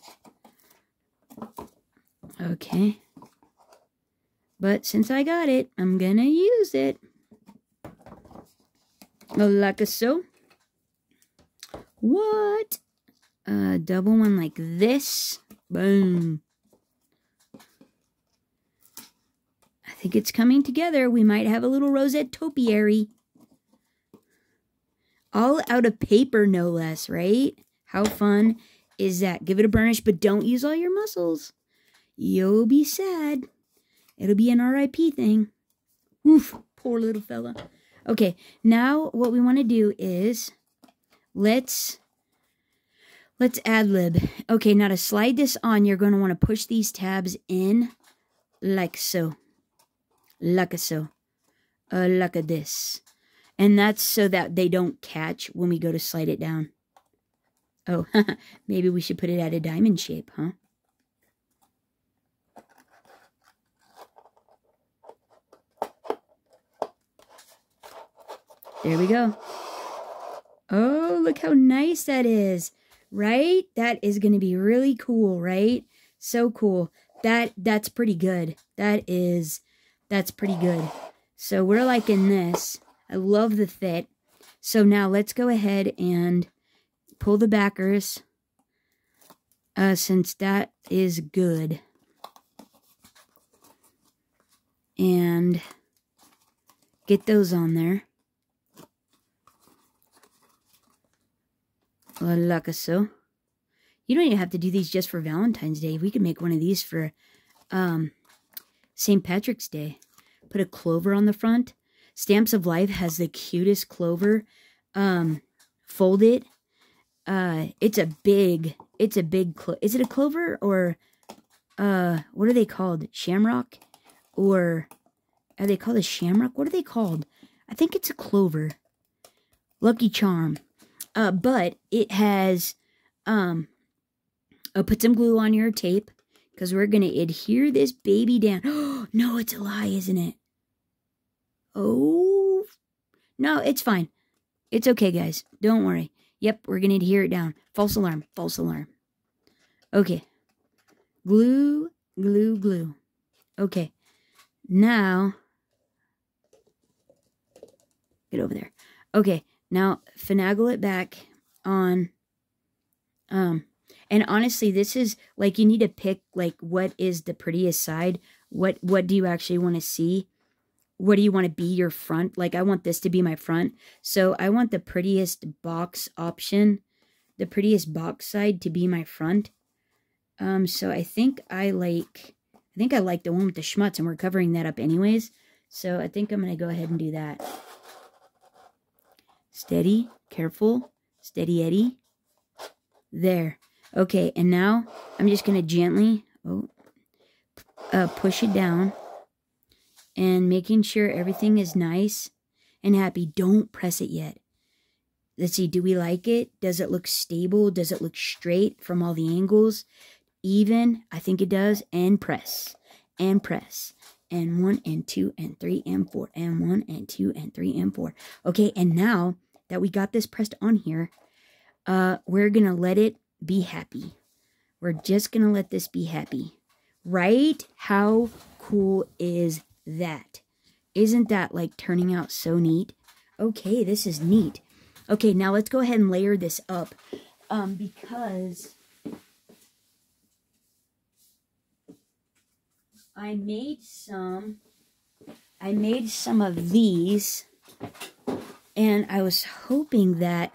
Okay. But since I got it, I'm gonna use it. Like so. What? Double one like this. Boom. I think it's coming together. We might have a little rosette topiary. All out of paper, no less, right? How fun is that? Give it a burnish, but don't use all your muscles. You'll be sad. It'll be an RIP thing. Oof, poor little fella. Okay, now what we want to do is let's ad-lib. Okay, now to slide this on, you're going to want to push these tabs in like so. Like so. Like this. And that's so that they don't catch when we go to slide it down. Oh, maybe we should put it at a diamond shape, huh? There we go. Oh, look how nice that is, right? That is going to be really cool, right? So cool. That's pretty good. That's pretty good. So we're liking this. I love the fit. So now let's go ahead and pull the backers, since that is good. And get those on there. Like so. You don't even have to do these just for Valentine's Day. We could make one of these for St. Patrick's Day. Put a clover on the front. Stamps of Life has the cutest clover. Fold it. It's a big is it a clover or what are they called? Shamrock? Or are they called a shamrock? What are they called? I think it's a clover. Lucky Charm. But it has, I'll put some glue on your tape because we're going to adhere this baby down. Oh, no, it's a lie, isn't it? Oh, no, it's fine. It's okay, guys. Don't worry. Yep, we're going to adhere it down. False alarm, false alarm. Okay. Glue, glue, glue. Okay. Now, get over there. Okay. Now, finagle it back on, and honestly, this is, like, you need to pick, like, what is the prettiest side? What do you actually want to see? What do you want to be your front? Like, I want this to be my front. So, I want the prettiest box option, the prettiest box side to be my front. So, I think I like the one with the schmutz, and we're covering that up anyways. So, I think I'm going to go ahead and do that. Steady, careful, steady Eddie. There. Okay, and now I'm just going to gently push it down and making sure everything is nice and happy. Don't press it yet. Let's see, do we like it? Does it look stable? Does it look straight from all the angles? Even? I think it does. And press. And press. And 1 and 2 and 3 and 4. And 1 and 2 and 3 and 4. Okay, and now that we got this pressed on here, we're going to let it be happy. We're just going to let this be happy. Right? How cool is that? Isn't that, like, turning out so neat? Okay, this is neat. Okay, now let's go ahead and layer this up. Because I made some of these, and I was hoping that,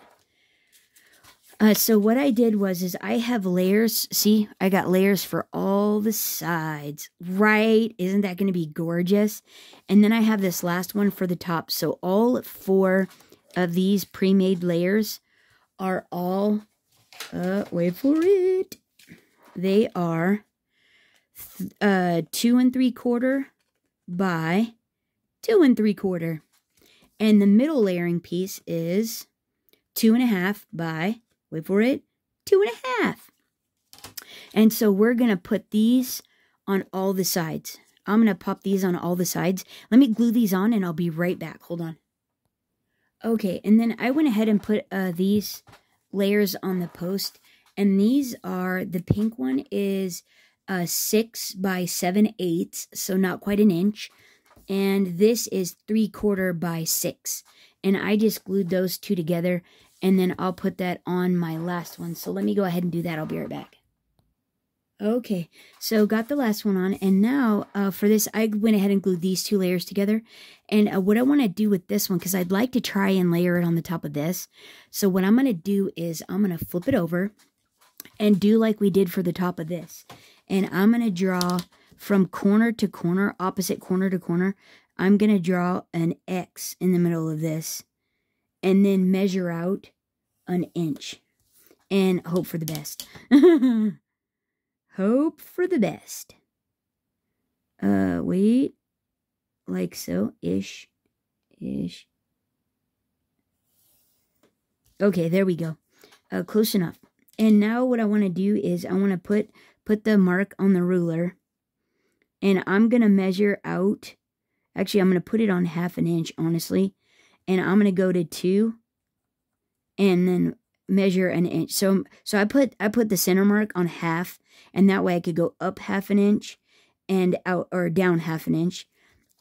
so what I did was I have layers. See, I got layers for all the sides, right? Isn't that going to be gorgeous? And then I have this last one for the top. So all 4 of these pre-made layers are all, wait for it. They are 2 3/4 by 2 3/4. And the middle layering piece is 2 1/2 by, wait for it, 2 1/2. And so we're going to put these on all the sides. I'm going to pop these on all the sides. Let me glue these on and I'll be right back. Hold on. Okay, and then I went ahead and put these layers on the post. And these are, the pink one is 6 by 7/8, so not quite an inch. And this is 3/4 by 6. And I just glued those 2 together, and then I'll put that on my last one. So let me go ahead and do that. I'll be right back. Okay, so got the last one on, and now for this, I went ahead and glued these 2 layers together. And what I want to do with this one, because I'd like to try and layer it on the top of this. So what I'm going to do is I'm going to flip it over and do like we did for the top of this. And I'm going to draw from corner to corner, opposite corner to corner. I'm going to draw an X in the middle of this and then measure out an inch and hope for the best. Hope for the best. Wait, like so, ish. Okay, there we go. Close enough. And now what I want to do is I want to put the mark on the ruler. And I'm going to measure out. Actually, I'm going to put it on 1/2 inch, honestly. And I'm going to go to 2. And then measure 1 inch. So I put the center mark on 1/2. And that way I could go up 1/2 inch. And out, or down 1/2 inch.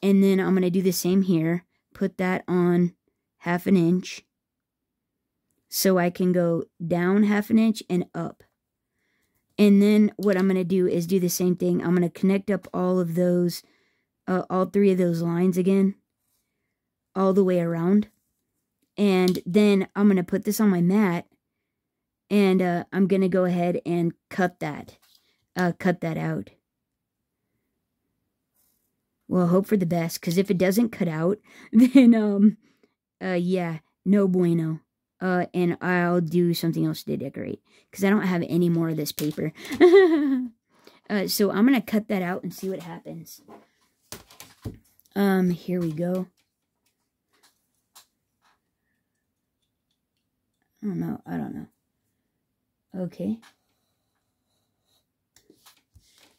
And then I'm going to do the same here. Put that on 1/2 inch. So I can go down 1/2 inch and up. And then what I'm going to do is do the same thing. I'm going to connect up all of those, all 3 of those lines again. All the way around. And then I'm going to put this on my mat. And I'm going to go ahead and cut that. Cut that out. Well, hope for the best. Because if it doesn't cut out, then, yeah, no bueno. And I'll do something else to decorate. Because I don't have any more of this paper. So I'm going to cut that out and see what happens. Here we go. I don't know. Okay.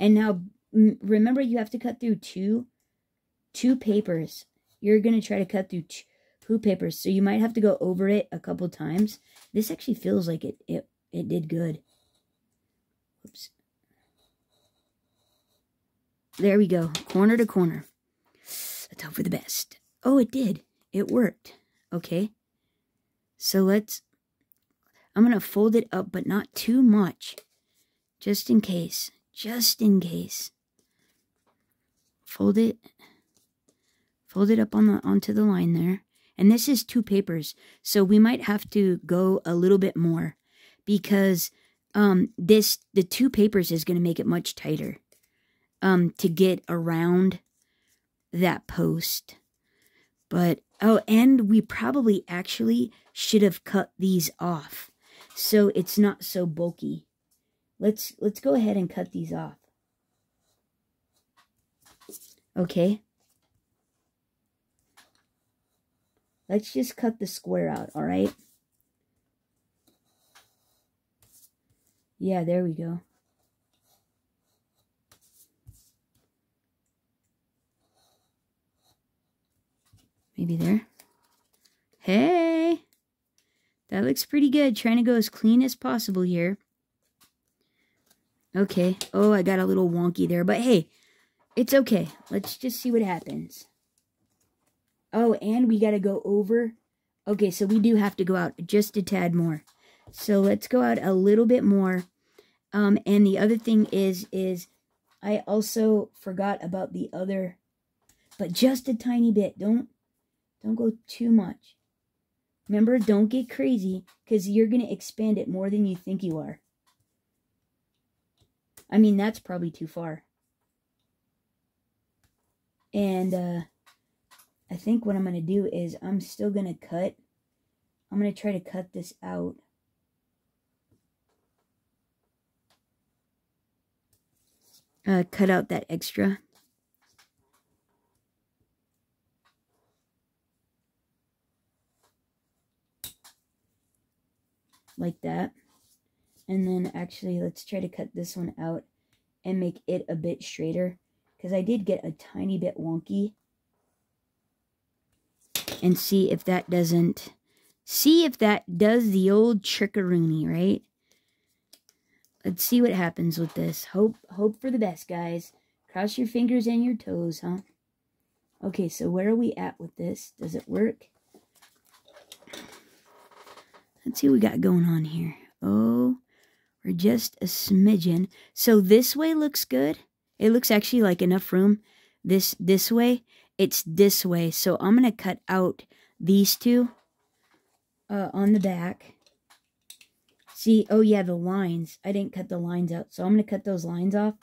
And now, remember you have to cut through two papers. You're going to try to cut through 2 papers. So you might have to go over it a couple times. This actually feels like it did good. Oops. There we go. Corner to corner. Let's hope for the best. Oh, it did. It worked. Okay. So I'm going to fold it up, but not too much. Just in case. Just in case. Fold it up onto the line there. And this is 2 papers. So we might have to go a little bit more. Because the 2 papers is going to make it much tighter. To get around that post. But, oh, and we probably actually should have cut these off. So it's not so bulky. Let's go ahead and cut these off. Okay. Let's just cut the square out, all right? Yeah, there we go. Maybe there. Hey! That looks pretty good. Trying to go as clean as possible here. Okay. Oh, I got a little wonky there. But hey, it's okay. Let's just see what happens. Oh, and we got to go over. Okay, so we do have to go out just a tad more. So let's go out a little bit more. And the other thing is I also forgot about the other. But just a tiny bit. Don't go too much. Remember, don't get crazy, because you're going to expand it more than you think you are. I mean, that's probably too far. And I think what I'm going to do is I'm still going to cut. I'm going to try to cut this out. Cut out that extra. Like that. And then actually let's try to cut this one out and make it a bit straighter, because I did get a tiny bit wonky. And see if that does the old trickaroony, right? Let's see what happens with this. Hope for the best, guys. Cross your fingers and your toes, huh? Okay, so where are we at with this? Does it work? Let's see what we got going on here. Oh, we're just a smidgen. So this way looks good. It looks actually like enough room. This way, it's this way. So I'm going to cut out these 2 on the back. See, oh yeah, the lines. I didn't cut the lines out. So I'm going to cut those lines off.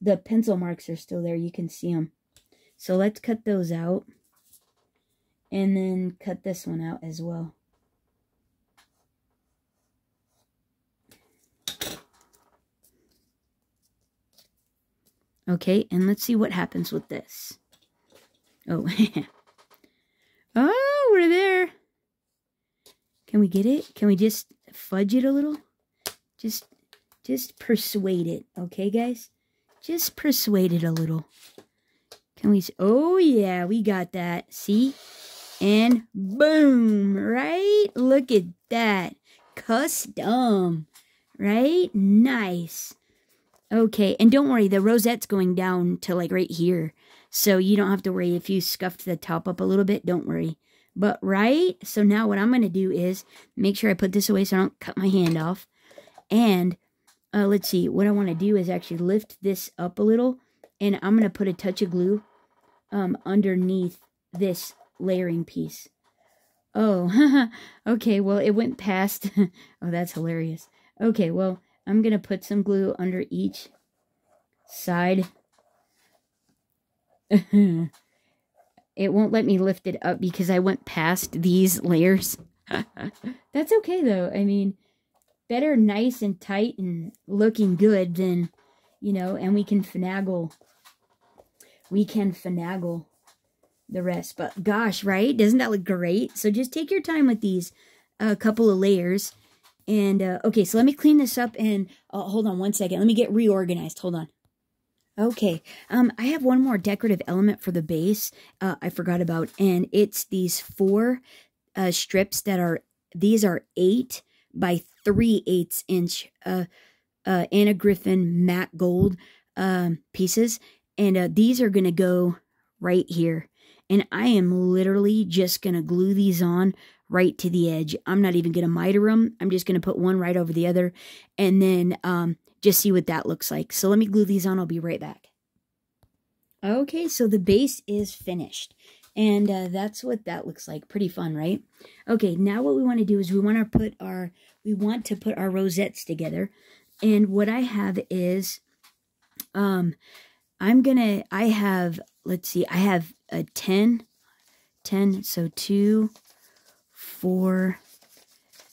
The pencil marks are still there. You can see them. So let's cut those out. And then cut this one out as well. Okay, and let's see what happens with this. Oh, oh, we're there. Can we get it? Can we just fudge it a little? Just persuade it, okay, guys? Just persuade it a little. Can we... Oh, yeah, we got that. See? And boom, right? Look at that. Custom, right? Nice. Okay, and don't worry, the rosette's going down to like right here. So you don't have to worry if you scuffed the top up a little bit, don't worry. But right, so now what I'm going to do is make sure I put this away so I don't cut my hand off. And let's see, what I want to do is actually lift this up a little. And I'm going to put a touch of glue underneath this layering piece. Oh, okay, well, it went past. Oh, that's hilarious. Okay, well, I'm going to put some glue under each side. It won't let me lift it up because I went past these layers. That's okay, though. I mean, better nice and tight and looking good than, you know, and we can finagle. We can finagle the rest. But gosh, right? Doesn't that look great? So just take your time with these couple of layers. And, okay, so let me clean this up and, hold on one second. Let me get reorganized. Hold on. Okay, I have one more decorative element for the base I forgot about, and it's these 4 strips that are, these are 8 by 3/8 inch Anna Griffin matte gold pieces, and these are going to go right here. And I am literally just going to glue these on right to the edge. I'm not even going to miter them. I'm just going to put one right over the other, and then just see what that looks like. So let me glue these on. I'll be right back. Okay, so the base is finished. And that's what that looks like. Pretty fun, right? Okay, now what we want to do is we want to put our rosettes together. And what I have is I have a 10, so 2, 4,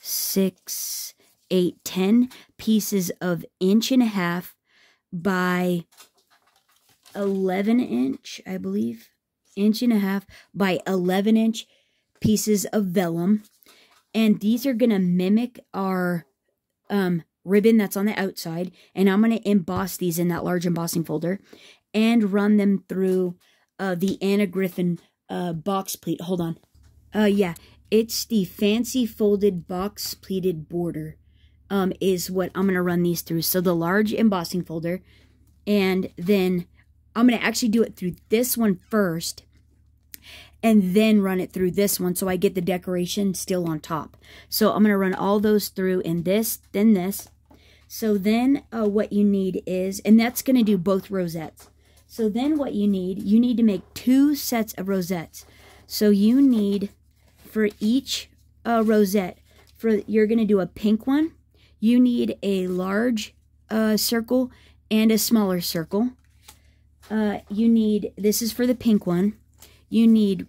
6, 8, 10 pieces of 1.5 by 11 inch, I believe. 1.5 by 11 inch pieces of vellum. And these are going to mimic our ribbon that's on the outside. And I'm going to emboss these in that large embossing folder and run them through the Anna Griffin box pleat. Hold on. Yeah, it's the fancy folded box pleated border. Is what I'm going to run these through. So the large embossing folder, and then I'm going to actually do it through this one first, and then run it through this one so I get the decoration still on top. So I'm going to run all those through in this, then this. So then what you need is, and that's going to do both rosettes. So then what you need to make 2 sets of rosettes. So you need, for each rosette, you're going to do a pink one. You need a large circle and a smaller circle. This is for the pink one. You need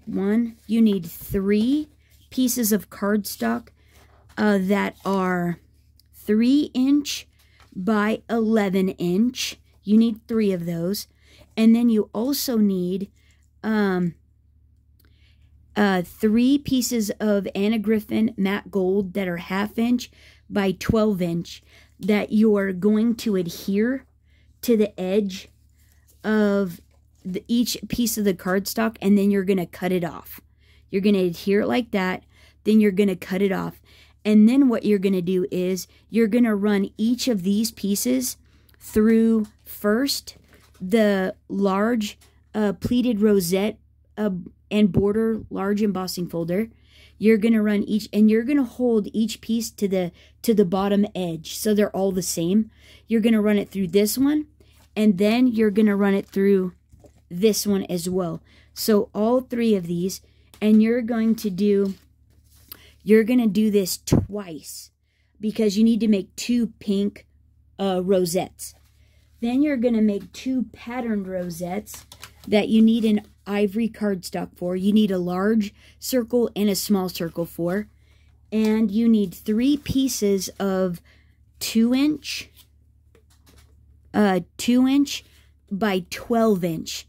3 pieces of cardstock that are 3 inch by 11 inch. You need 3 of those. And then you also need 3 pieces of Anna Griffin matte gold that are 1/2 inch by 12 inch that you're going to adhere to the edge of each piece of the cardstock, and then you're going to cut it off. You're going to adhere it like that, then you're going to cut it off. And then what you're going to do is you're going to run each of these pieces through first the large pleated rosette and border large embossing folder. You're going to run each, and you're going to hold each piece to the bottom edge, so they're all the same. You're going to run it through this one, and then you're going to run it through this one as well. So all 3 of these, and you're going to do this twice because you need to make 2 pink rosettes. Then you're going to make 2 patterned rosettes that you need an ivory cardstock for. You need a large circle and a small circle for. And you need 3 pieces of 2 inch by 12 inch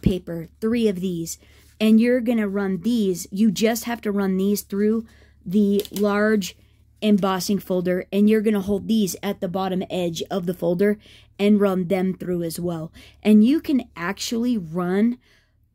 paper. 3 of these. And you're going to run these. You just have to run these through the large embossing folder, and you're going to hold these at the bottom edge of the folder and run them through as well. And you can actually run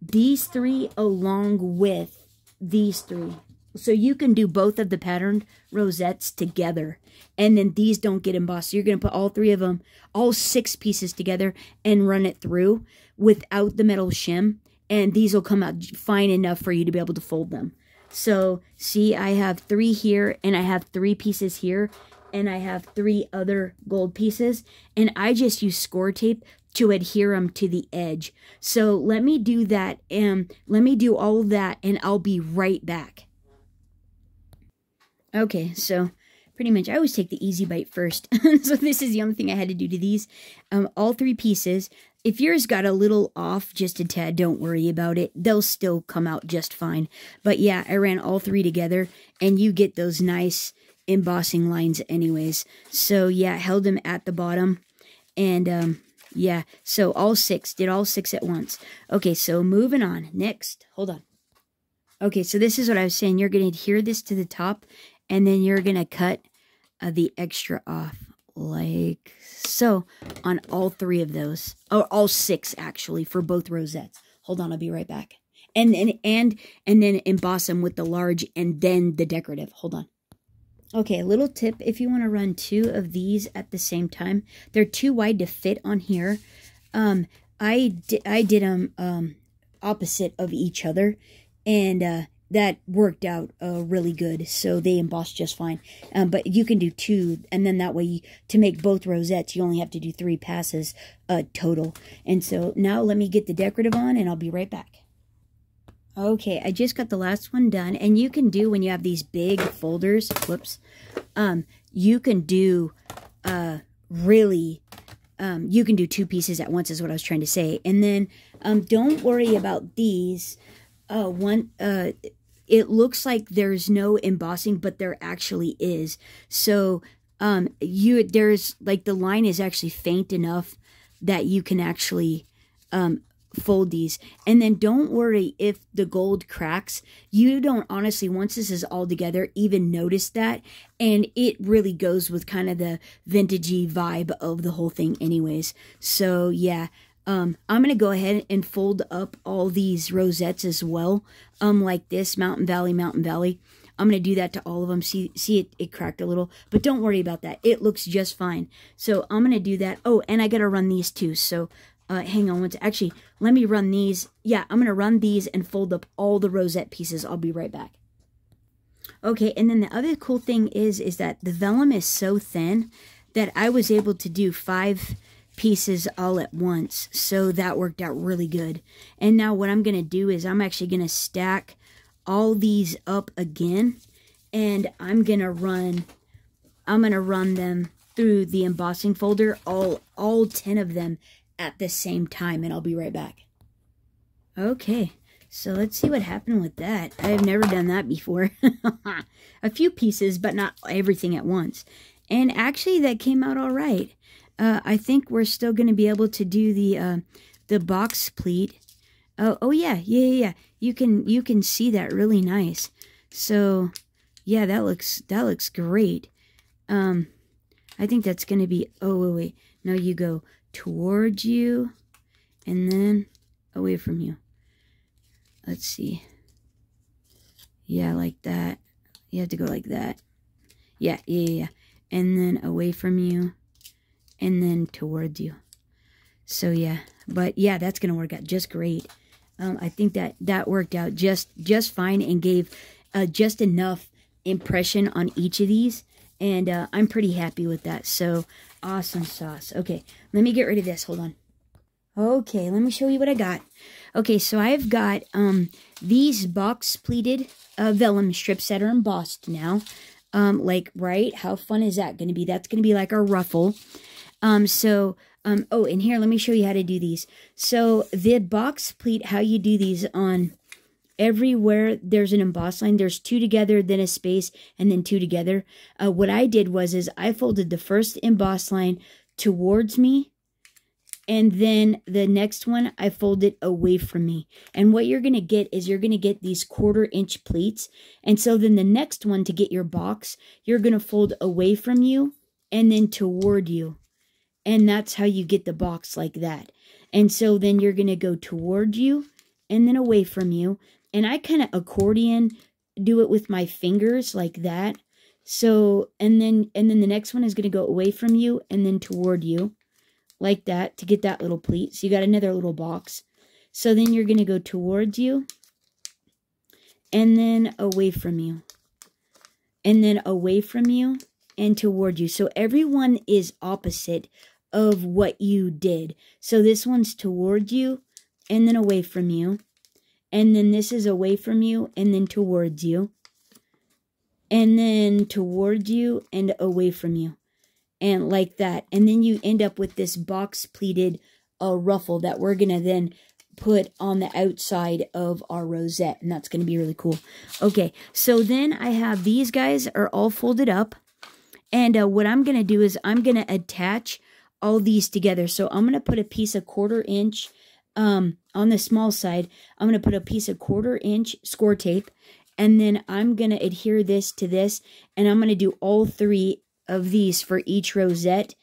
these three along with these three. So you can do both of the patterned rosettes together, and then these don't get embossed. So you're going to put all three of them, all 6 pieces together, and run it through without the metal shim, and these will come out fine enough for you to be able to fold them. So see, I have 3 here, and I have 3 pieces here, and I have 3 other gold pieces, and I just use score tape to adhere them to the edge. So let me do that, and let me do all of that, and I'll be right back. Okay, so pretty much I always take the easy bite first. So this is the only thing I had to do to these. All 3 pieces. If yours got a little off just a tad, don't worry about it. They'll still come out just fine. But yeah, I ran all 3 together, and you get those nice embossing lines anyways. So yeah, held them at the bottom. And yeah, so all 6. Did all 6 at once. Okay, so moving on. Next, hold on. Okay, so this is what I was saying. You're going to adhere this to the top, and then you're going to cut the extra off like so on all 3 of those. Or all 6, actually, for both rosettes. Hold on, I'll be right back. And then emboss them with the large and then the decorative. Hold on. Okay, a little tip. If you want to run 2 of these at the same time, they're too wide to fit on here. I did them opposite of each other, and that worked out really good, so they embossed just fine. But you can do 2, and then that way, to make both rosettes, you only have to do 3 passes total. And so now let me get the decorative on, and I'll be right back. Okay, I just got the last one done, and you can do, when you have these big folders, whoops, you can do you can do 2 pieces at once is what I was trying to say. And then don't worry about these. It looks like there's no embossing, but there actually is. So there's like the line is actually faint enough that you can actually fold these. And then don't worry if the gold cracks. You don't honestly, once this is all together, even notice that. And it really goes with kind of the vintagey vibe of the whole thing anyways. So yeah. I'm going to go ahead and fold up all these rosettes as well, like this, Mountain Valley, Mountain Valley. I'm going to do that to all of them. See it cracked a little, but don't worry about that. It looks just fine. So I'm going to do that. Oh, and I got to run these too. So hang on. Actually, let me run these. Yeah, I'm going to run these and fold up all the rosette pieces. I'll be right back. Okay, and then the other cool thing is that the vellum is so thin that I was able to do 5 pieces all at once, so that worked out really good. And now what I'm going to do is I'm actually going to stack all these up again, and I'm going to run them through the embossing folder, all 10 of them at the same time, and I'll be right back. Okay, so let's see what happened with that. I've never done that before. A few pieces, but not everything at once. And actually that came out all right. I think we're still going to be able to do the box pleat. Oh yeah. You can see that really nice. So yeah, that looks great. I think that's going to be. Oh wait. No, you go towards you, and then away from you. Let's see. Yeah, like that. You have to go like that. Yeah. And then away from you. And then towards you. So yeah, but yeah, that's gonna work out just great. I think that worked out just fine and gave just enough impression on each of these, and I'm pretty happy with that. So awesome sauce. Okay, let me get rid of this. Hold on. Okay, let me show you what I got. Okay, so I've got these box pleated vellum strips that are embossed now. Like, right? How fun is that going to be? That's going to be like our ruffle. Oh, and here, let me show you how to do these. So the box pleat, how you do these on everywhere there's an emboss line, there's 2 together, then a space, and then 2 together. What I did is I folded the first emboss line towards me, And then the next one, I fold it away from me. And what you're going to get is you're going to get these 1/4-inch pleats. And so then the next one, to get your box, you're going to fold away from you and then toward you. And that's how you get the box like that. And so then you're going to go toward you and then away from you. And I kind of accordion, do it with my fingers like that. So, and then the next one is going to go away from you and then toward you. Like that, to get that little pleat. So you got another little box. So then you're going to go towards you. And then away from you. And then away from you. And toward you. So everyone is opposite of what you did. So this one's toward you. And then away from you. And then this is away from you. And then towards you. And then towards you. And away from you. And like that. And then you end up with this box pleated ruffle that we're going to then put on the outside of our rosette. And that's going to be really cool. Okay, so then I have these guys are all folded up. And what I'm going to do is I'm going to attach all these together. So I'm going to put a piece of 1/4-inch on the small side. I'm going to put a piece of 1/4-inch score tape. And then I'm going to adhere this to this. And I'm going to do all 3 of these for each rosette,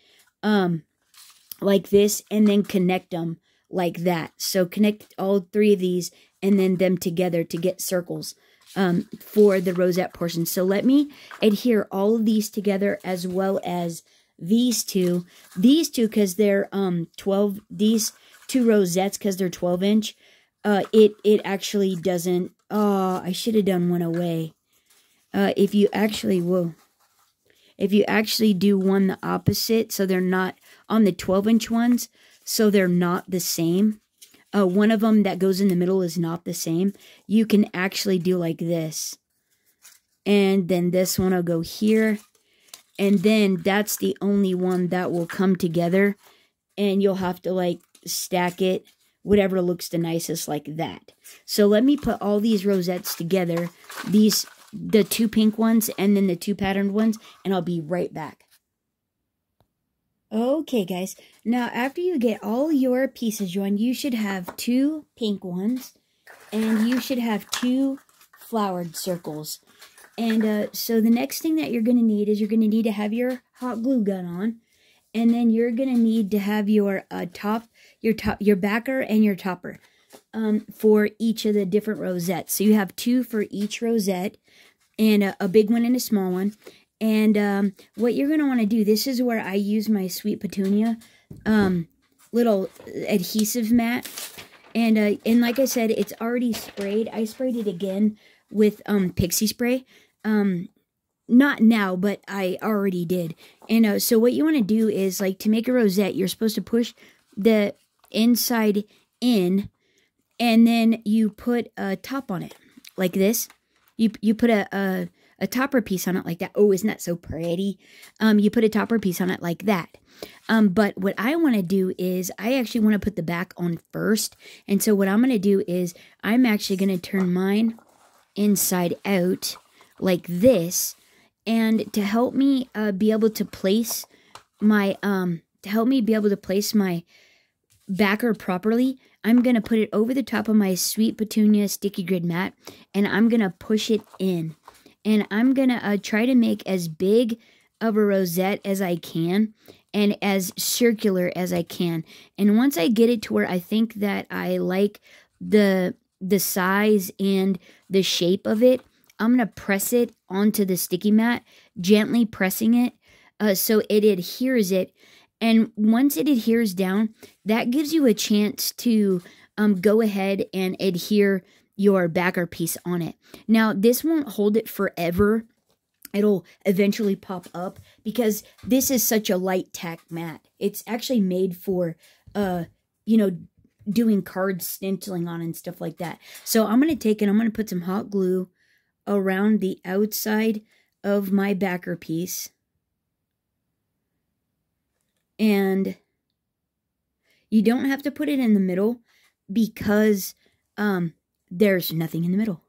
like this, and then connect them like that. So connect all 3 of these and then them together to get circles for the rosette portion. So let me adhere all of these together, as well as these two because they're 12. These 2 rosettes, because they're 12-inch. It actually doesn't. Oh, I should have done one away. If you actually do one the opposite, so they're not on the 12-inch ones, so they're not the same. One of them that goes in the middle is not the same. You can actually do like this. And then this one will go here. And then that's the only one that will come together. And you'll have to like stack it, whatever looks the nicest, like that. So let me put all these rosettes together. The 2 pink ones and then the 2 patterned ones, and I'll be right back. Okay, guys. Now, after you get all your pieces joined, you should have 2 pink ones, and you should have 2 flowered circles. And so the next thing that you're going to need is you're going to need to have your hot glue gun on, and then you're going to need to have your your backer and your topper for each of the different rosettes. So you have 2 for each rosette, and a big one and a small one. And what you're going to want to do, this is where I use my Sweet Petunia little adhesive mat. And like I said, it's already sprayed. I sprayed it again with pixie spray. Not now, but I already did. And so what you want to do is, like, to make a rosette, you're supposed to push the inside in, and then you put a top on it, like this. You put a topper piece on it like that. Oh, isn't that so pretty? You put a topper piece on it like that. But what I want to do is I actually want to put the back on first. And so what I'm going to do is I'm actually going to turn mine inside out like this. And to help me be able to place my backer properly, I'm going to put it over the top of my Sweet Petunia sticky grid mat, and I'm going to push it in. And I'm going to try to make as big of a rosette as I can and as circular as I can. And once I get it to where I think that I like the size and the shape of it, I'm going to press it onto the sticky mat, gently pressing it so it adheres it. And once it adheres down, that gives you a chance to go ahead and adhere your backer piece on it. Now, this won't hold it forever. It'll eventually pop up because this is such a light tack mat. It's actually made for, doing card stenciling on and stuff like that. So I'm going to take it, I'm going to put some hot glue around the outside of my backer piece. And you don't have to put it in the middle because there's nothing in the middle.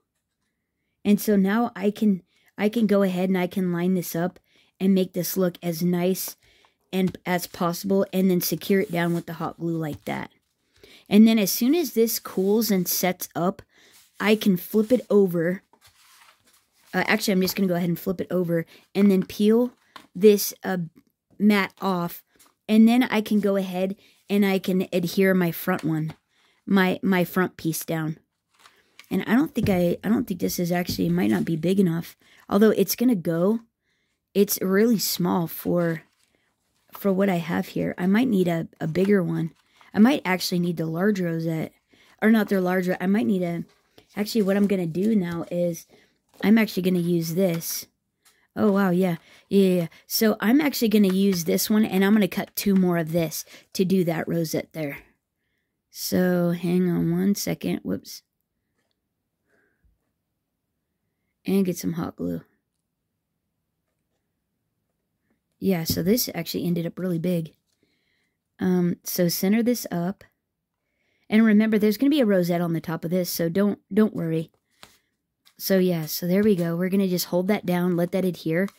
And so now I can go ahead and I can line this up and make this look as nice and as possible, and then secure it down with the hot glue like that. And then as soon as this cools and sets up, I can flip it over. Actually, I'm just going to go ahead and flip it over and then peel this mat off. And then I can go ahead and I can adhere my front one, my front piece down. And I don't think this is actually, it might not be big enough. Although it's going to go, it's really small for what I have here. I might need a bigger one. I might actually need the large rosette. Or not the larger, I might need a... Actually, what I'm going to do now is I'm actually going to use this. Oh, wow, yeah. So I'm actually going to use this one, and I'm going to cut 2 more of this to do that rosette there. So hang on one second. Whoops. And get some hot glue. Yeah, so this actually ended up really big. So center this up. And remember, there's going to be a rosette on the top of this, so don't worry. So yeah, so there we go. We're going to just hold that down, let that adhere.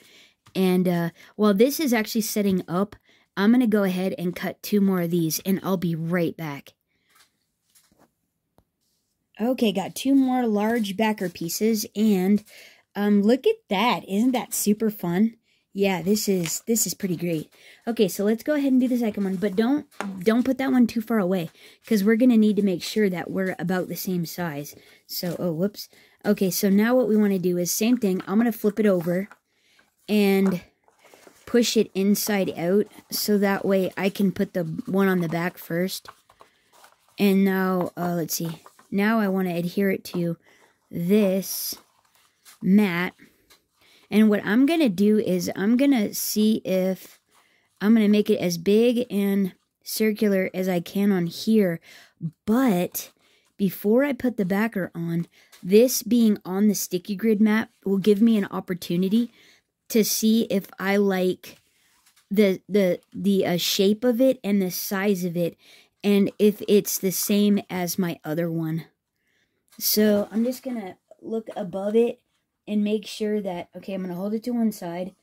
And while this is actually setting up, I'm going to go ahead and cut 2 more of these, and I'll be right back. Okay, got 2 more large backer pieces, and look at that. Isn't that super fun? Yeah, this is pretty great. Okay, so let's go ahead and do the second one, but don't put that one too far away, because we're going to need to make sure that we're about the same size. So, oh, whoops. Okay, so now what we want to do is same thing. I'm going to flip it over and push it inside out, so that way I can put the one on the back first. And now, let's see. Now I want to adhere it to this mat. And what I'm going to do is I'm going to see if I'm going to make it as big and circular as I can on here. But before I put the backer on, this being on the sticky grid mat will give me an opportunity to see if I like the shape of it and the size of it, and if it's the same as my other one. So I'm just going to look above it and make sure that, okay, I'm going to hold it to one side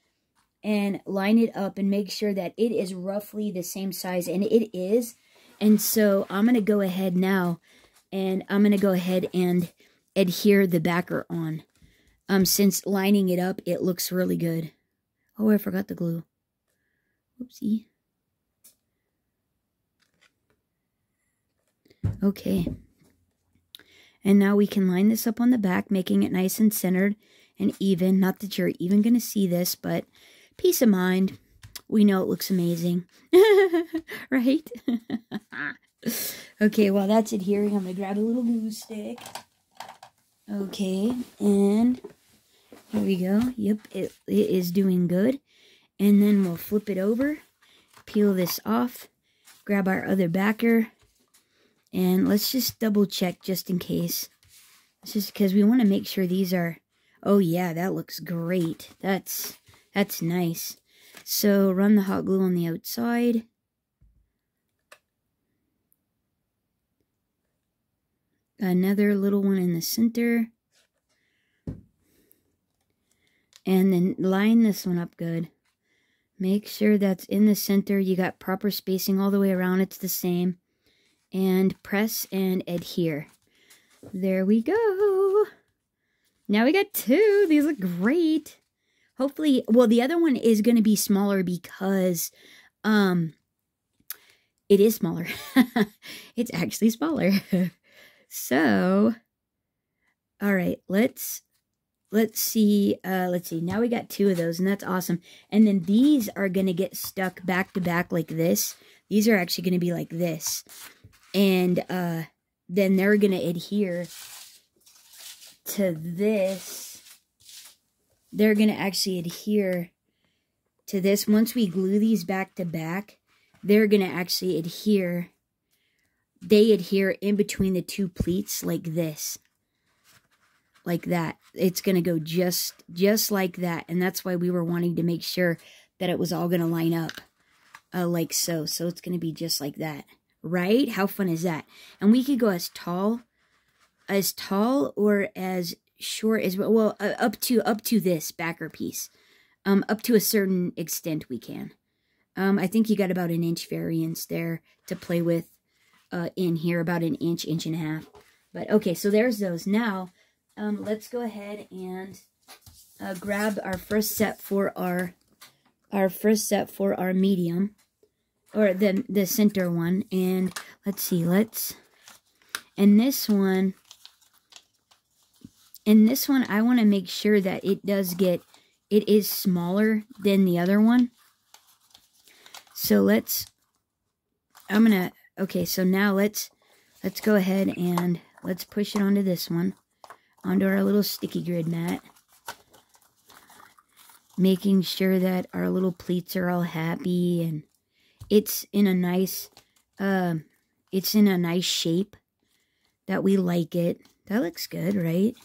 and line it up and make sure that it is roughly the same size, and it is. And so I'm going to go ahead now, and I'm going to go ahead and adhere the backer on. Since lining it up, it looks really good. Oh, I forgot the glue. Whoopsie. Okay. And now we can line this up on the back, making it nice and centered and even. Not that you're even going to see this, but peace of mind. We know it looks amazing. Right? Okay, while that's adhering, I'm going to grab a little glue stick. Okay, and here we go. Yep, it is doing good. And then we'll flip it over, peel this off, grab our other backer, and let's just double check just in case. It's just because we want to make sure these are... Oh yeah, that looks great. That's nice. So run the hot glue on the outside. Another little one in the center. And then line this one up good. Make sure that's in the center. You got proper spacing all the way around. It's the same. And press and adhere. There we go. Now we got 2. These look great. Hopefully, well, the other one is going to be smaller because it is smaller. It's actually smaller. So, all right, let's see. Now we got 2 of those, and that's awesome. And then these are going to get stuck back to back like this. These are actually going to be like this. And then they're going to adhere to this. They're going to actually adhere to this. Once we glue these back to back, they're going to actually adhere. They adhere in between the 2 pleats like this. Like that. It's going to go just like that. And that's why we were wanting to make sure that it was all going to line up like so. So it's going to be just like that. Right? How fun is that? And we could go as tall or as short as, well, up to this backer piece. Up to a certain extent we can. I think you got about an inch variance there to play with in here, about an inch, inch and a half. But okay, so there's those. Now, let's go ahead and grab our first set for our medium, or the center one. And let's see, and this one, I want to make sure that it is smaller than the other one. So okay, so now let's go ahead and let's push it onto this one, onto our little sticky grid mat. Making sure that our little pleats are all happy and it's in a nice shape that we like it. That looks good, right?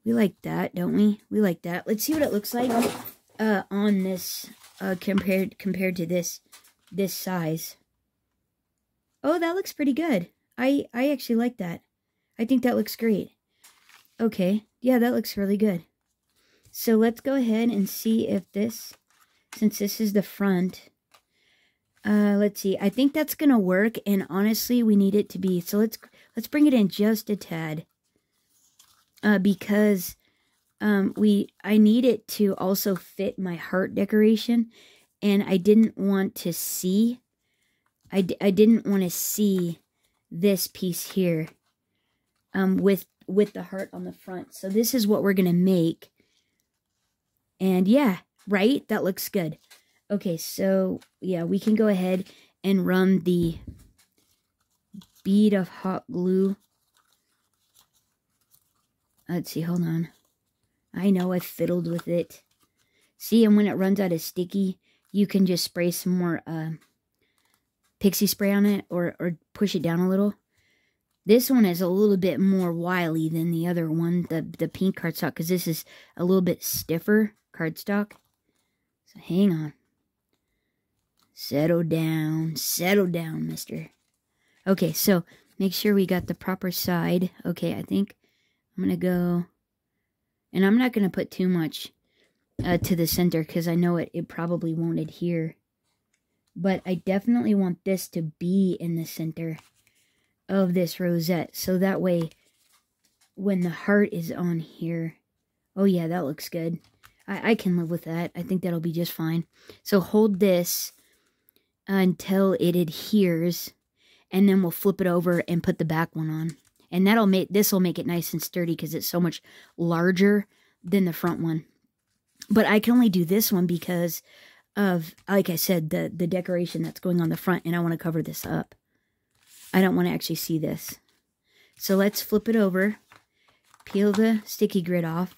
We like that, don't we? We like that. Let's see what it looks like on this compared to this size. Oh, that looks pretty good. I actually like that. I think that looks great. Okay, yeah, that looks really good. So let's go ahead and see if this, since this is the front, let's see. I think that's gonna work, and honestly, we need it to be. So let's bring it in just a tad, because I need it to also fit my heart decoration, and I didn't want to see. I didn't want to see this piece here, with the heart on the front. So this is what we're gonna make. And yeah, right? That looks good. Okay, so yeah, we can go ahead and run the bead of hot glue. Let's see, hold on. I know I fiddled with it. See, and when it runs out of sticky, you can just spray some more pixie spray on it, or push it down a little. This one is a little bit more wily than the other one, the pink cardstock, because this is a little bit stiffer cardstock. So hang on. Settle down, mister. Okay, so make sure we got the proper side. Okay, I think I'm going to go, and I'm not going to put too much to the center, because I know it probably won't adhere. But I definitely want this to be in the center of this rosette, so that way when the heart is on here, oh yeah, that looks good. I can live with that. I think that'll be just fine. So hold this until it adheres, and then we'll flip it over and put the back one on, and this will make it nice and sturdy, because it's so much larger than the front one. But I can only do this one because of, like I said, the decoration that's going on the front, and I want to cover this up. I don't want to actually see this. So let's flip it over, peel the sticky grid off,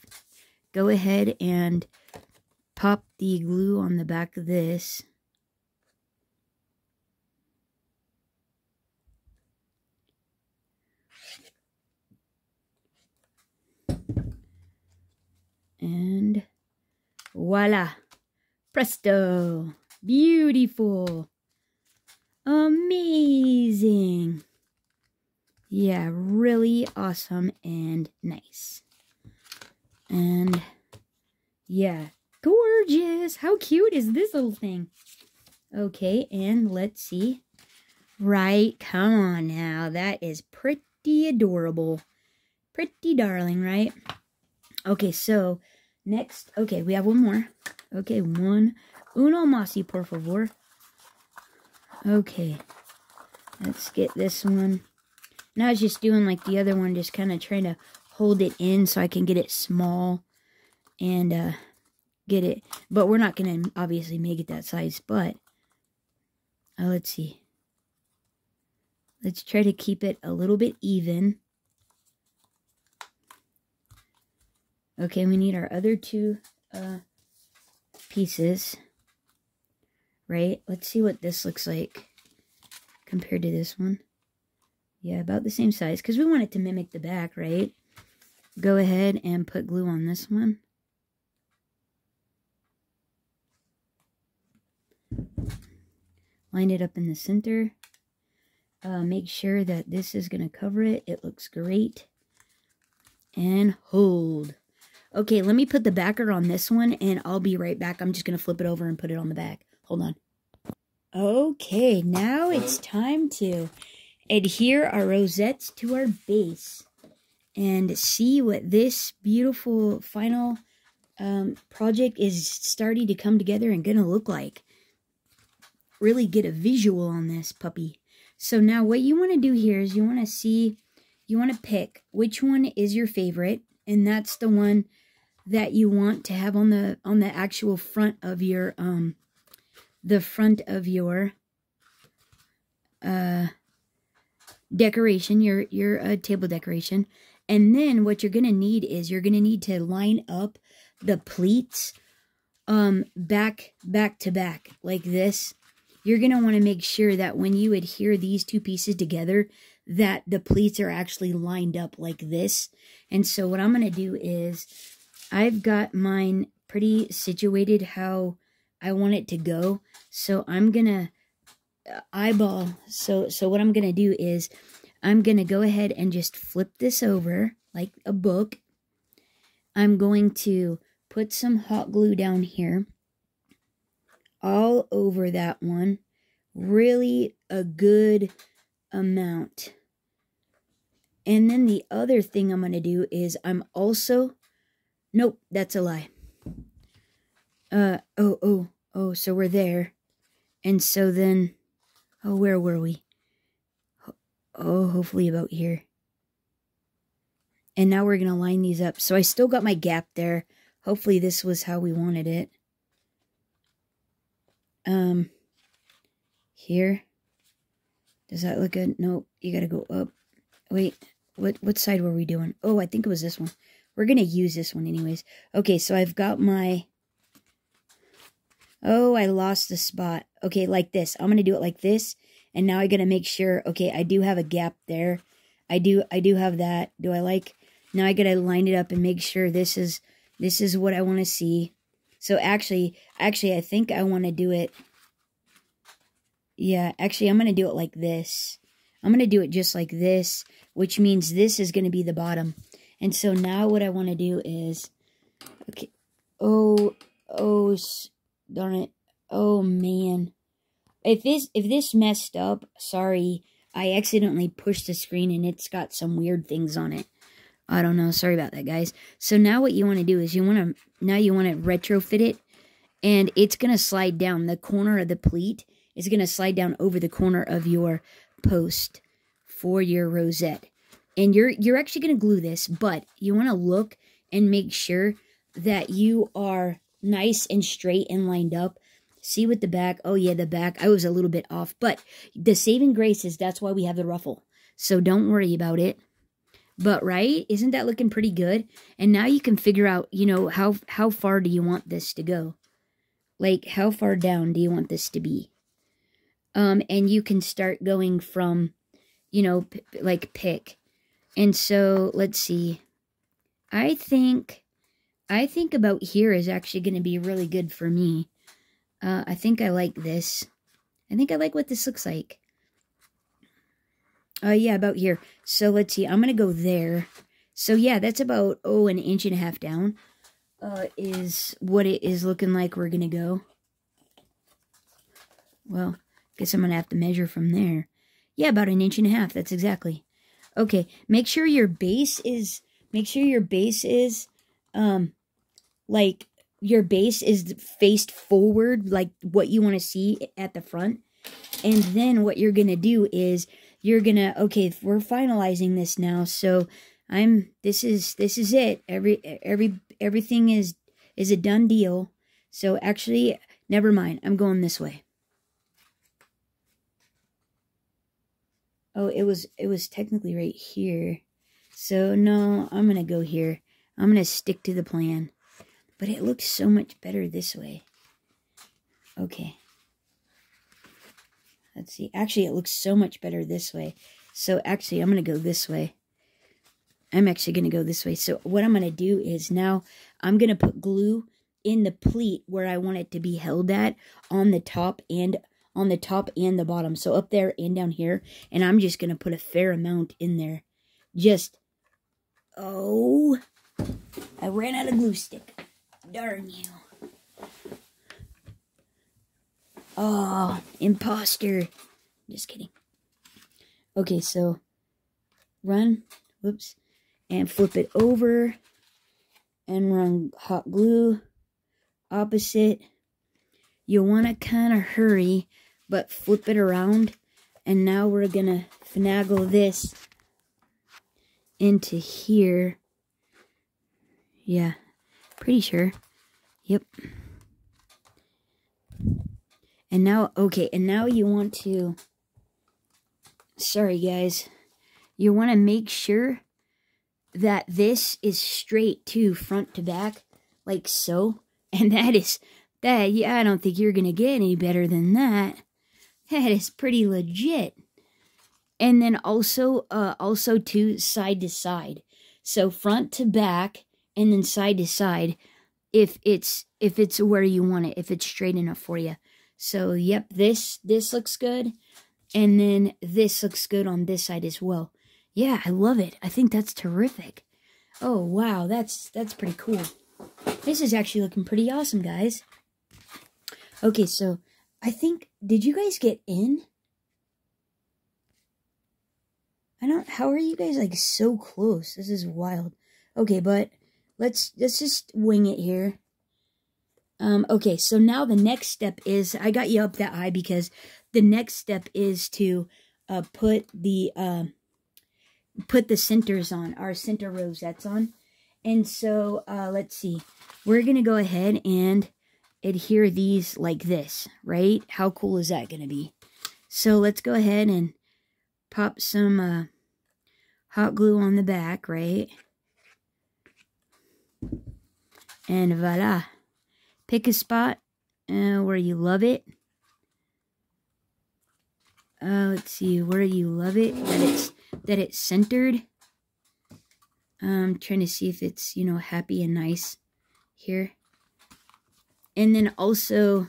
go ahead and pop the glue on the back of this. And voila, presto, beautiful. Amazing. Yeah, really awesome and nice. And yeah, gorgeous. How cute is this little thing? Okay, and let's see. Right, come on now. That is pretty adorable. Pretty darling, right? Okay, so next, okay, we have one more. Okay, uno más, por favor. Okay, let's get this one. Now I was just doing like the other one, just kind of trying to hold it in so I can get it small and get it. But we're not going to obviously make it that size, but let's see. Let's try to keep it a little bit even. Okay, we need our other two pieces. Right? Let's see what this looks like compared to this one. Yeah, about the same size, because we want it to mimic the back, right? Go ahead and put glue on this one. Line it up in the center. Make sure that this is going to cover it. It looks great. And hold. Okay, let me put the backer on this one, and I'll be right back. I'm just going to flip it over and put it on the back. Hold on. Okay, now it's time to adhere our rosettes to our base and see what this beautiful final project is starting to come together and going to look like. Really get a visual on this puppy. So now what you want to do here is you want to pick which one is your favorite, and that's the one that you want to have on the actual front of your decoration, your table decoration. And then what you're gonna need is you're gonna need to line up the pleats back to back like this. You're gonna want to make sure that when you adhere these two pieces together, that the pleats are actually lined up like this. And so what I'm gonna do is I've got mine pretty situated how I want it to go. So I'm gonna eyeball. So what I'm gonna do is I'm gonna go ahead and just flip this over like a book. I'm going to put some hot glue down here all over that one, really a good amount. And then the other thing I'm gonna do is I'm also, nope, that's a lie. So we're there. And so then, where were we? Hopefully about here. And now we're going to line these up. So I still got my gap there. Hopefully this was how we wanted it. Here. Does that look good? Nope, you got to go up. Wait, what side were we doing? Oh, I think it was this one. We're going to use this one anyways. Okay, so I've got my... Oh, I lost the spot. Okay, like this. I'm going to do it like this. And now I got to make sure, okay, I do have a gap there. I do have that. Do I like... Now I got to line it up and make sure this is what I want to see. So actually, I think I want to do it... Yeah, actually, I'm going to do it like this. I'm going to do it just like this, which means this is going to be the bottom. And so now what I want to do is... Okay. Darn it. Oh, man. If this messed up, sorry, I accidentally pushed the screen and it's got some weird things on it. I don't know. Sorry about that, guys. So now what you want to do is you want to retrofit it, and it's going to slide down. The corner of the pleat is going to slide down over the corner of your post for your rosette. And you're actually going to glue this, but you want to look and make sure that you are nice and straight and lined up. See with the back. Oh, yeah, the back. I was a little bit off. But the saving grace is that's why we have the ruffle. So don't worry about it. But, right? Isn't that looking pretty good? And now you can figure out, you know, how far do you want this to go? Like, how far down do you want this to be? And you can start going from, you know, like pick. And so, let's see. I think about here is actually going to be really good for me. I think I like this. I think I like what this looks like. Yeah, about here. So let's see. I'm going to go there. So yeah, that's about, an inch and a half down. Is what it is looking like we're going to go. Well, guess I'm going to have to measure from there. Yeah, about an inch and a half. That's exactly. Okay, make sure your base is, like, your base is faced forward, like what you want to see at the front. And then what you're going to do is you're going to, okay, we're finalizing this now. So this is it. Everything is a done deal. So actually, never mind. I'm going this way. Oh, it was technically right here. So no, I'm going to go here. I'm going to stick to the plan. But it looks so much better this way. Okay. Let's see. Actually, it looks so much better this way. So actually, I'm going to go this way. I'm actually going to go this way. So what I'm going to do is now I'm going to put glue in the pleat where I want it to be held at on the top and the bottom. So up there and down here. And I'm just going to put a fair amount in there. Just, I ran out of glue stick. Darn you. Oh, imposter. Just kidding. Okay, so run, whoops, and flip it over and run hot glue opposite. You want to kind of hurry, but flip it around. And now we're going to finagle this into here. Yeah, pretty sure. Yep. And now, okay, and now you want to, sorry guys, you want to make sure that this is straight too, front to back, like so. And yeah, I don't think you're going to get any better than that. That is pretty legit. And then also too, side to side. So front to back and then side to side if it's where you want it, if it's straight enough for you. So, yep, this looks good. And then this looks good on this side as well. Yeah, I love it. I think that's terrific. Oh, wow, that's pretty cool. This is actually looking pretty awesome, guys. Okay, so I think, did you guys get in? How are you guys, like, so close? This is wild. Okay, but let's just wing it here. Okay, so now the next step is, I got you up that high because the next step is to put the centers on, our center rosettes on. And so, let's see. We're going to go ahead and adhere these like this, right? How cool is that going to be? So let's go ahead and pop some hot glue on the back, right? And voila. Pick a spot where you love it. Let's see, where you love it, that it's centered. I'm trying to see if it's, you know, happy and nice here. And then also,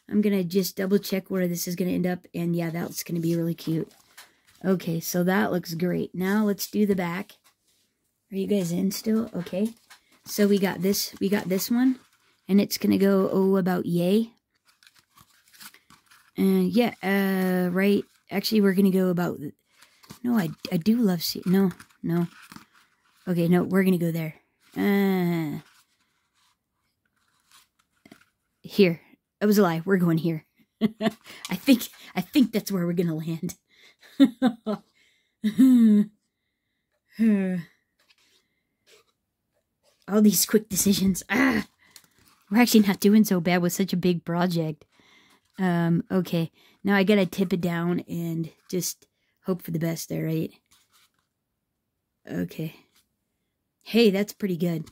I'm going to just double check where this is going to end up. And yeah, that's going to be really cute. Okay, so that looks great. Now let's do the back. Are you guys in still? Okay. So we got this one. And it's going to go, about yay. Yeah, right. Actually, we're going to go about, no, I do love, no. Okay, no, we're going to go there. Here. That was a lie. We're going here. I think that's where we're going to land. All these quick decisions. We're actually not doing so bad with such a big project. Okay. Now I gotta tip it down and just hope for the best there, right? Okay. Hey, that's pretty good.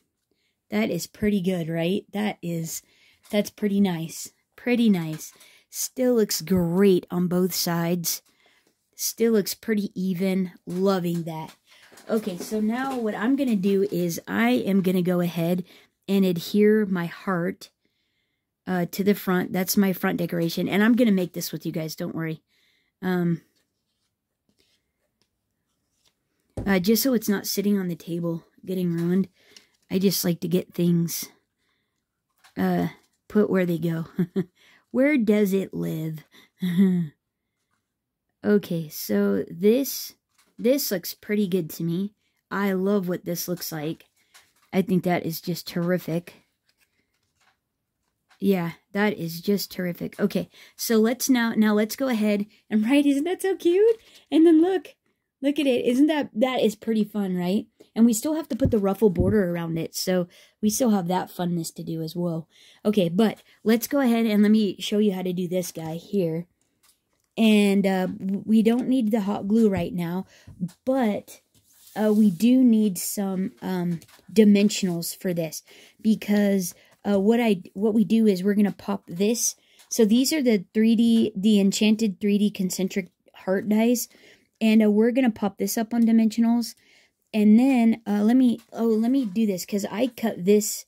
That is pretty good, right? That's pretty nice. Pretty nice. Still looks great on both sides. Still looks pretty even. Loving that. Okay, so now what I'm gonna do is I am gonna go ahead and adhere my heart to the front. That's my front decoration. And I'm going to make this with you guys. Don't worry. Just so it's not sitting on the table getting ruined. I just like to get things put where they go. Where does it live? Okay, so this looks pretty good to me. I love what this looks like. I think that is just terrific. Yeah, that is just terrific. Okay, so let's now let's go ahead and right, isn't that so cute? And then look at it. Isn't that is pretty fun, right? And we still have to put the ruffle border around it, so we still have that funness to do as well. Okay, but let's go ahead and let me show you how to do this guy here. And we don't need the hot glue right now, but we do need some dimensionals for this, because what we do is we're gonna pop this. So these are the enchanted 3D concentric heart dies, and we're gonna pop this up on dimensionals. And then let me do this, because I cut this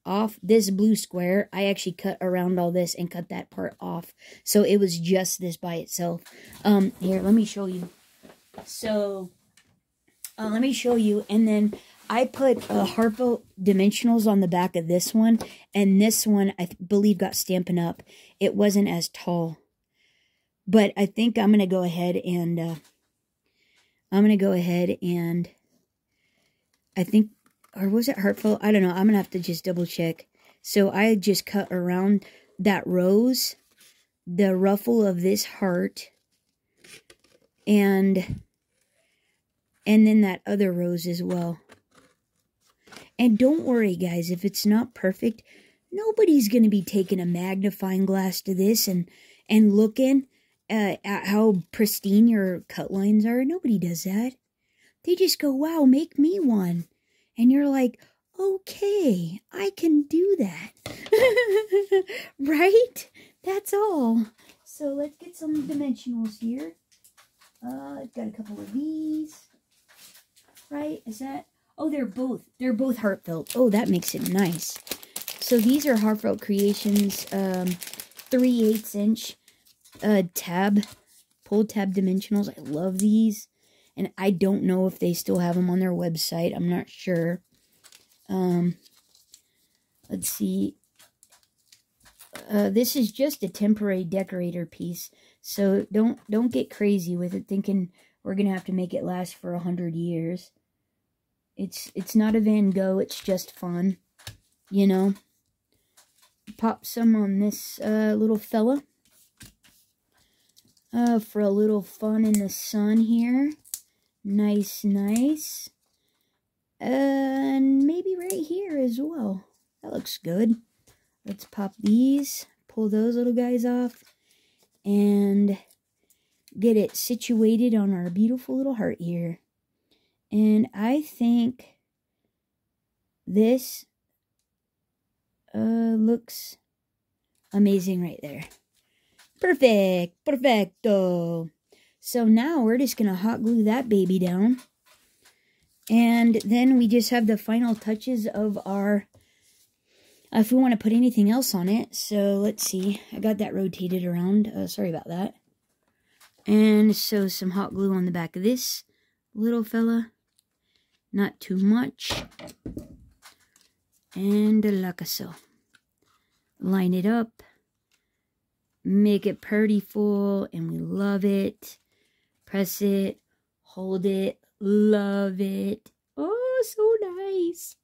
off, this blue square. I actually cut around all this and cut that part off, so it was just this by itself. Here, let me show you. So let me show you, and then I put Harpo dimensionals on the back of this one, and this one I believe got Stampin' Up. It wasn't as tall, but I think I'm gonna go ahead and I think, or was it Heartfelt? I don't know. I'm gonna have to just double check. So I just cut around that rose, the ruffle of this heart, and then that other rose as well. And don't worry, guys, if it's not perfect, nobody's going to be taking a magnifying glass to this and looking at how pristine your cut lines are. Nobody does that. They just go, wow, make me one. And you're like, okay, I can do that. Right? That's all. So let's get some dimensionals here. I've got a couple of these. Right? Is that? Oh, they're both heartfelt. Oh, that makes it nice. So these are Heartfelt Creations 3/8 inch pull tab dimensionals. I love these. And I don't know if they still have them on their website. I'm not sure. Let's see. This is just a temporary decorator piece. So don't get crazy with it thinking we're going to have to make it last for 100 years. It's not a Van Gogh, it's just fun, you know. Pop some on this little fella for a little fun in the sun here. Nice, nice. And maybe right here as well. That looks good. Let's pop these, pull those little guys off, and get it situated on our beautiful little heart here. And I think this looks amazing right there. Perfect. Perfecto. So now we're just going to hot glue that baby down. And then we just have the final touches of our, if we want to put anything else on it. So let's see. I got that rotated around. Sorry about that. And so some hot glue on the back of this little fella. Not too much. And like so. Line it up. Make it pretty full. And we love it. Press it. Hold it. Love it. Oh, so nice.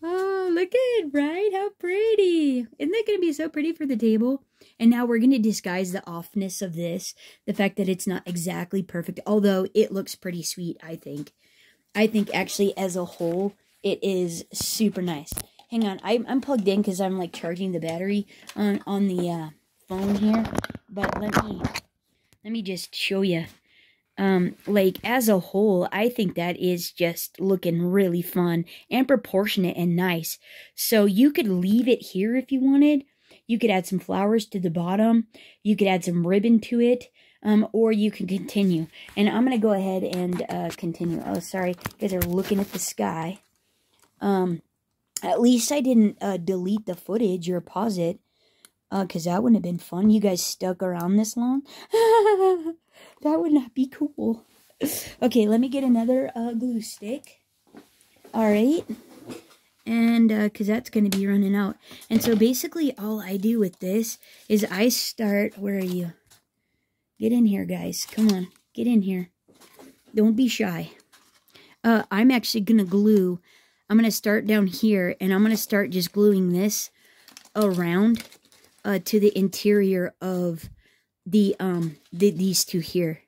Oh, look at it, right? How pretty. Isn't that going to be so pretty for the table? And now we're going to disguise the offness of this. The fact that it's not exactly perfect. Although it looks pretty sweet, I think. I think actually as a whole, it is super nice. Hang on, I'm plugged in because I'm like charging the battery on the phone here. But let me just show you. Like as a whole, I think that is just looking really fun and proportionate and nice. So you could leave it here if you wanted. You could add some flowers to the bottom. You could add some ribbon to it. Or you can continue. And I'm going to go ahead and continue. Oh, sorry. You guys are looking at the sky. At least I didn't delete the footage or pause it. Because that wouldn't have been fun. You guys stuck around this long. That would not be cool. Okay, let me get another glue stick. Alright. And, because that's going to be running out. And so basically all I do with this is I start, where are you? Get in here, guys. Come on. Get in here. Don't be shy. I'm actually going to glue. I'm going to start down here, and I'm going to start just gluing this around to the interior of these two here.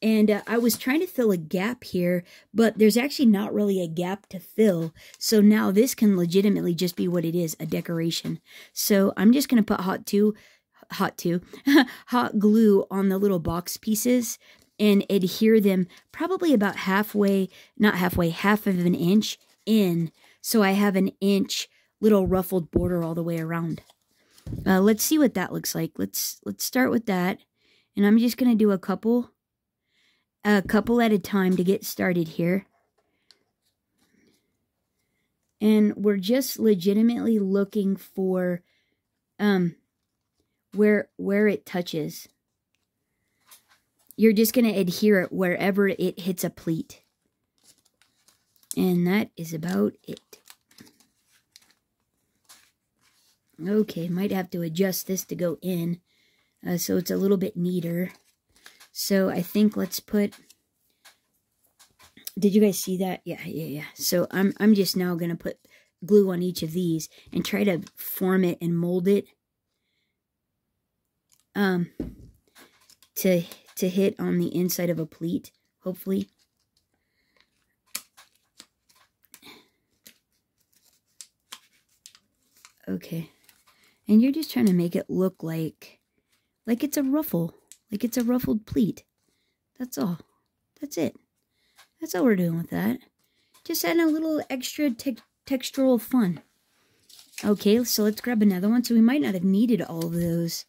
And I was trying to fill a gap here, but there's actually not really a gap to fill. So now this can legitimately just be what it is, a decoration. So I'm just going to put hot glue on the little box pieces and adhere them probably about half of an inch in. So I have an inch little ruffled border all the way around. Let's see what that looks like. Let's start with that. And I'm just going to do a couple at a time to get started here. And we're just legitimately looking for where it touches. You're just going to adhere it wherever it hits a pleat. And that is about it. Okay, might have to adjust this to go in, so it's a little bit neater. So I think let's put... Did you guys see that? Yeah. So I'm just now gonna put glue on each of these and try to form it and mold it to hit on the inside of a pleat, hopefully. Okay. And you're just trying to make it look like it's a ruffle, like it's a ruffled pleat. That's all. That's it. That's all we're doing with that. Just adding a little extra textural fun. Okay, so let's grab another one. So we might not have needed all of those.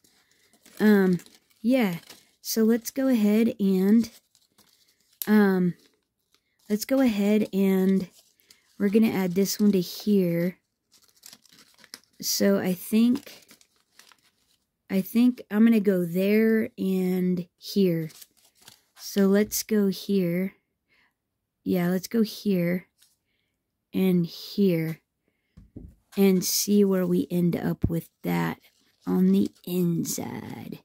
Yeah. So let's go ahead and we're gonna add this one to here. So I think I'm going to go there and here. So let's go here. Yeah, let's go here and here and see where we end up with that on the inside.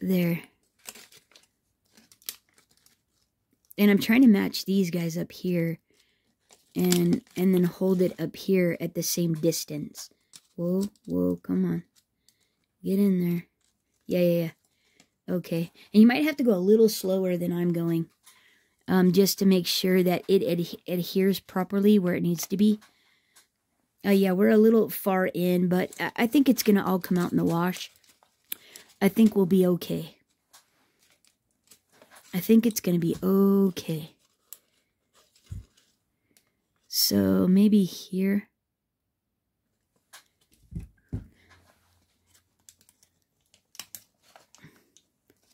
There. And I'm trying to match these guys up here. And then hold it up here at the same distance. Whoa, come on. Get in there. Yeah. Okay. And you might have to go a little slower than I'm going. Just to make sure that it adheres properly where it needs to be. Yeah, we're a little far in, but I think it's going to all come out in the wash. I think we'll be okay. I think it's going to be okay. So maybe here.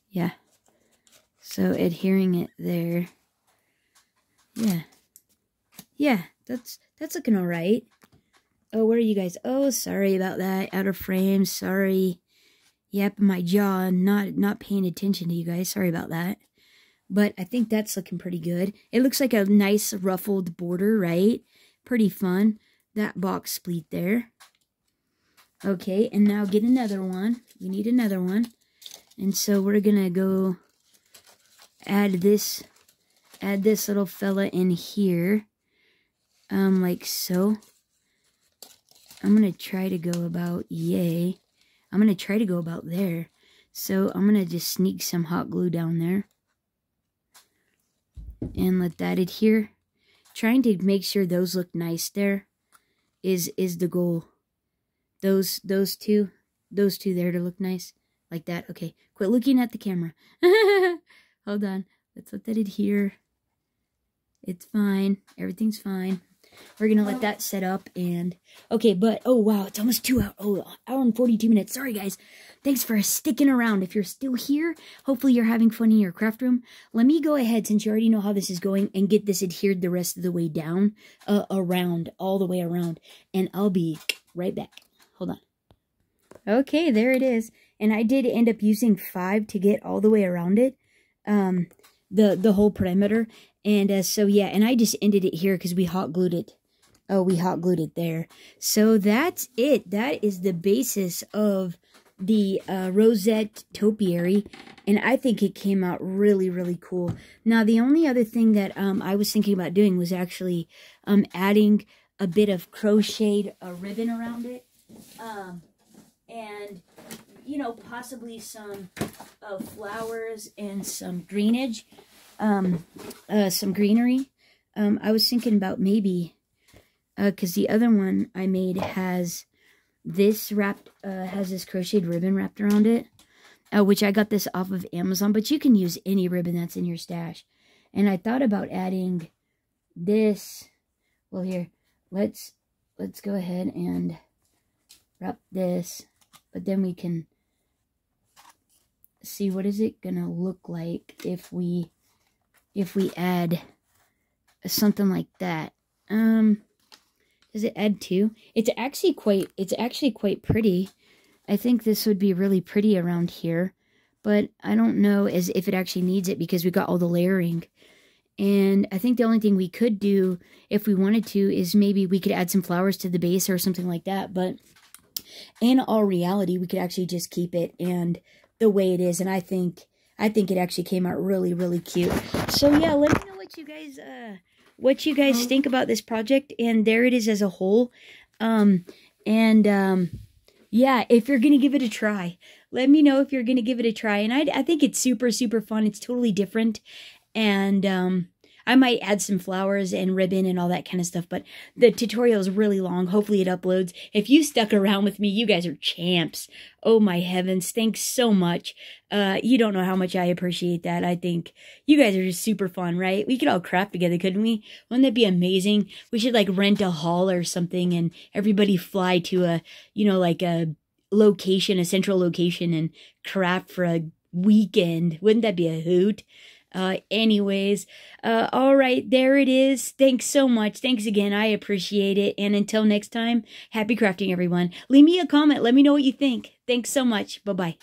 Yeah. So adhering it there. Yeah, that's looking all right. Oh, where are you guys? Oh, sorry about that. Out of frame. Sorry. Yep, my jaw. Not paying attention to you guys. Sorry about that. But I think that's looking pretty good. It looks like a nice ruffled border, right? Pretty fun. That box pleat there. Okay, and now get another one. We need another one. And so we're going to go add this little fella in here. Like so. I'm going to try to go about, yay. I'm going to try to go about there. So I'm going to just sneak some hot glue down there. And let that adhere. Trying to make sure those look nice there is the goal. Those two there to look nice. Like that. Okay. Quit looking at the camera. Hold on. Let's let that adhere. It's fine. Everything's fine. We're going to let that set up and... Okay, but... Oh, wow. It's almost 2 hours. Oh, hour and 42 minutes. Sorry, guys. Thanks for sticking around. If you're still here, hopefully you're having fun in your craft room. Let me go ahead, since you already know how this is going, and get this adhered the rest of the way down. Around. All the way around. And I'll be right back. Hold on. Okay, there it is. And I did end up using 5 to get all the way around it. The whole perimeter. And so, yeah, and I just ended it here because we hot glued it. Oh, we hot glued it there. So that's it. That is the basis of the rosette topiary. And I think it came out really, really cool. Now, the only other thing that I was thinking about doing was actually adding a bit of crocheted ribbon around it. And, you know, possibly some flowers and some greenage. Some greenery. I was thinking about maybe, because the other one I made has this wrapped, has this crocheted ribbon wrapped around it, which I got this off of Amazon, but you can use any ribbon that's in your stash. And I thought about adding this. Well, here, let's go ahead and wrap this, but then we can see what is it gonna look like if we add something like that. Does it add 2? It's actually quite pretty. I think this would be really pretty around here, but I don't know as if it actually needs it because we got all the layering. And I think the only thing we could do if we wanted to is maybe we could add some flowers to the base or something like that. But in all reality, we could actually just keep it and the way it is. And I think it actually came out really, really cute. So yeah, let me know what you guys think about this project. And there it is as a whole. Yeah, if you're gonna give it a try, let me know if you're gonna give it a try. And I think it's super, super fun. It's totally different. And I might add some flowers and ribbon and all that kind of stuff, but the tutorial is really long. Hopefully it uploads. If you stuck around with me, you guys are champs. Oh my heavens, thanks so much. You don't know how much I appreciate that. I think you guys are just super fun, right? We could all craft together, couldn't we? Wouldn't that be amazing? We should like rent a hall or something and everybody fly to a, like a location, a central location, and craft for a weekend. Wouldn't that be a hoot? Anyways, all right, there it is. Thanks so much. Thanks again. I appreciate it. And until next time, happy crafting, everyone. Leave me a comment. Let me know what you think. Thanks so much. Bye-bye.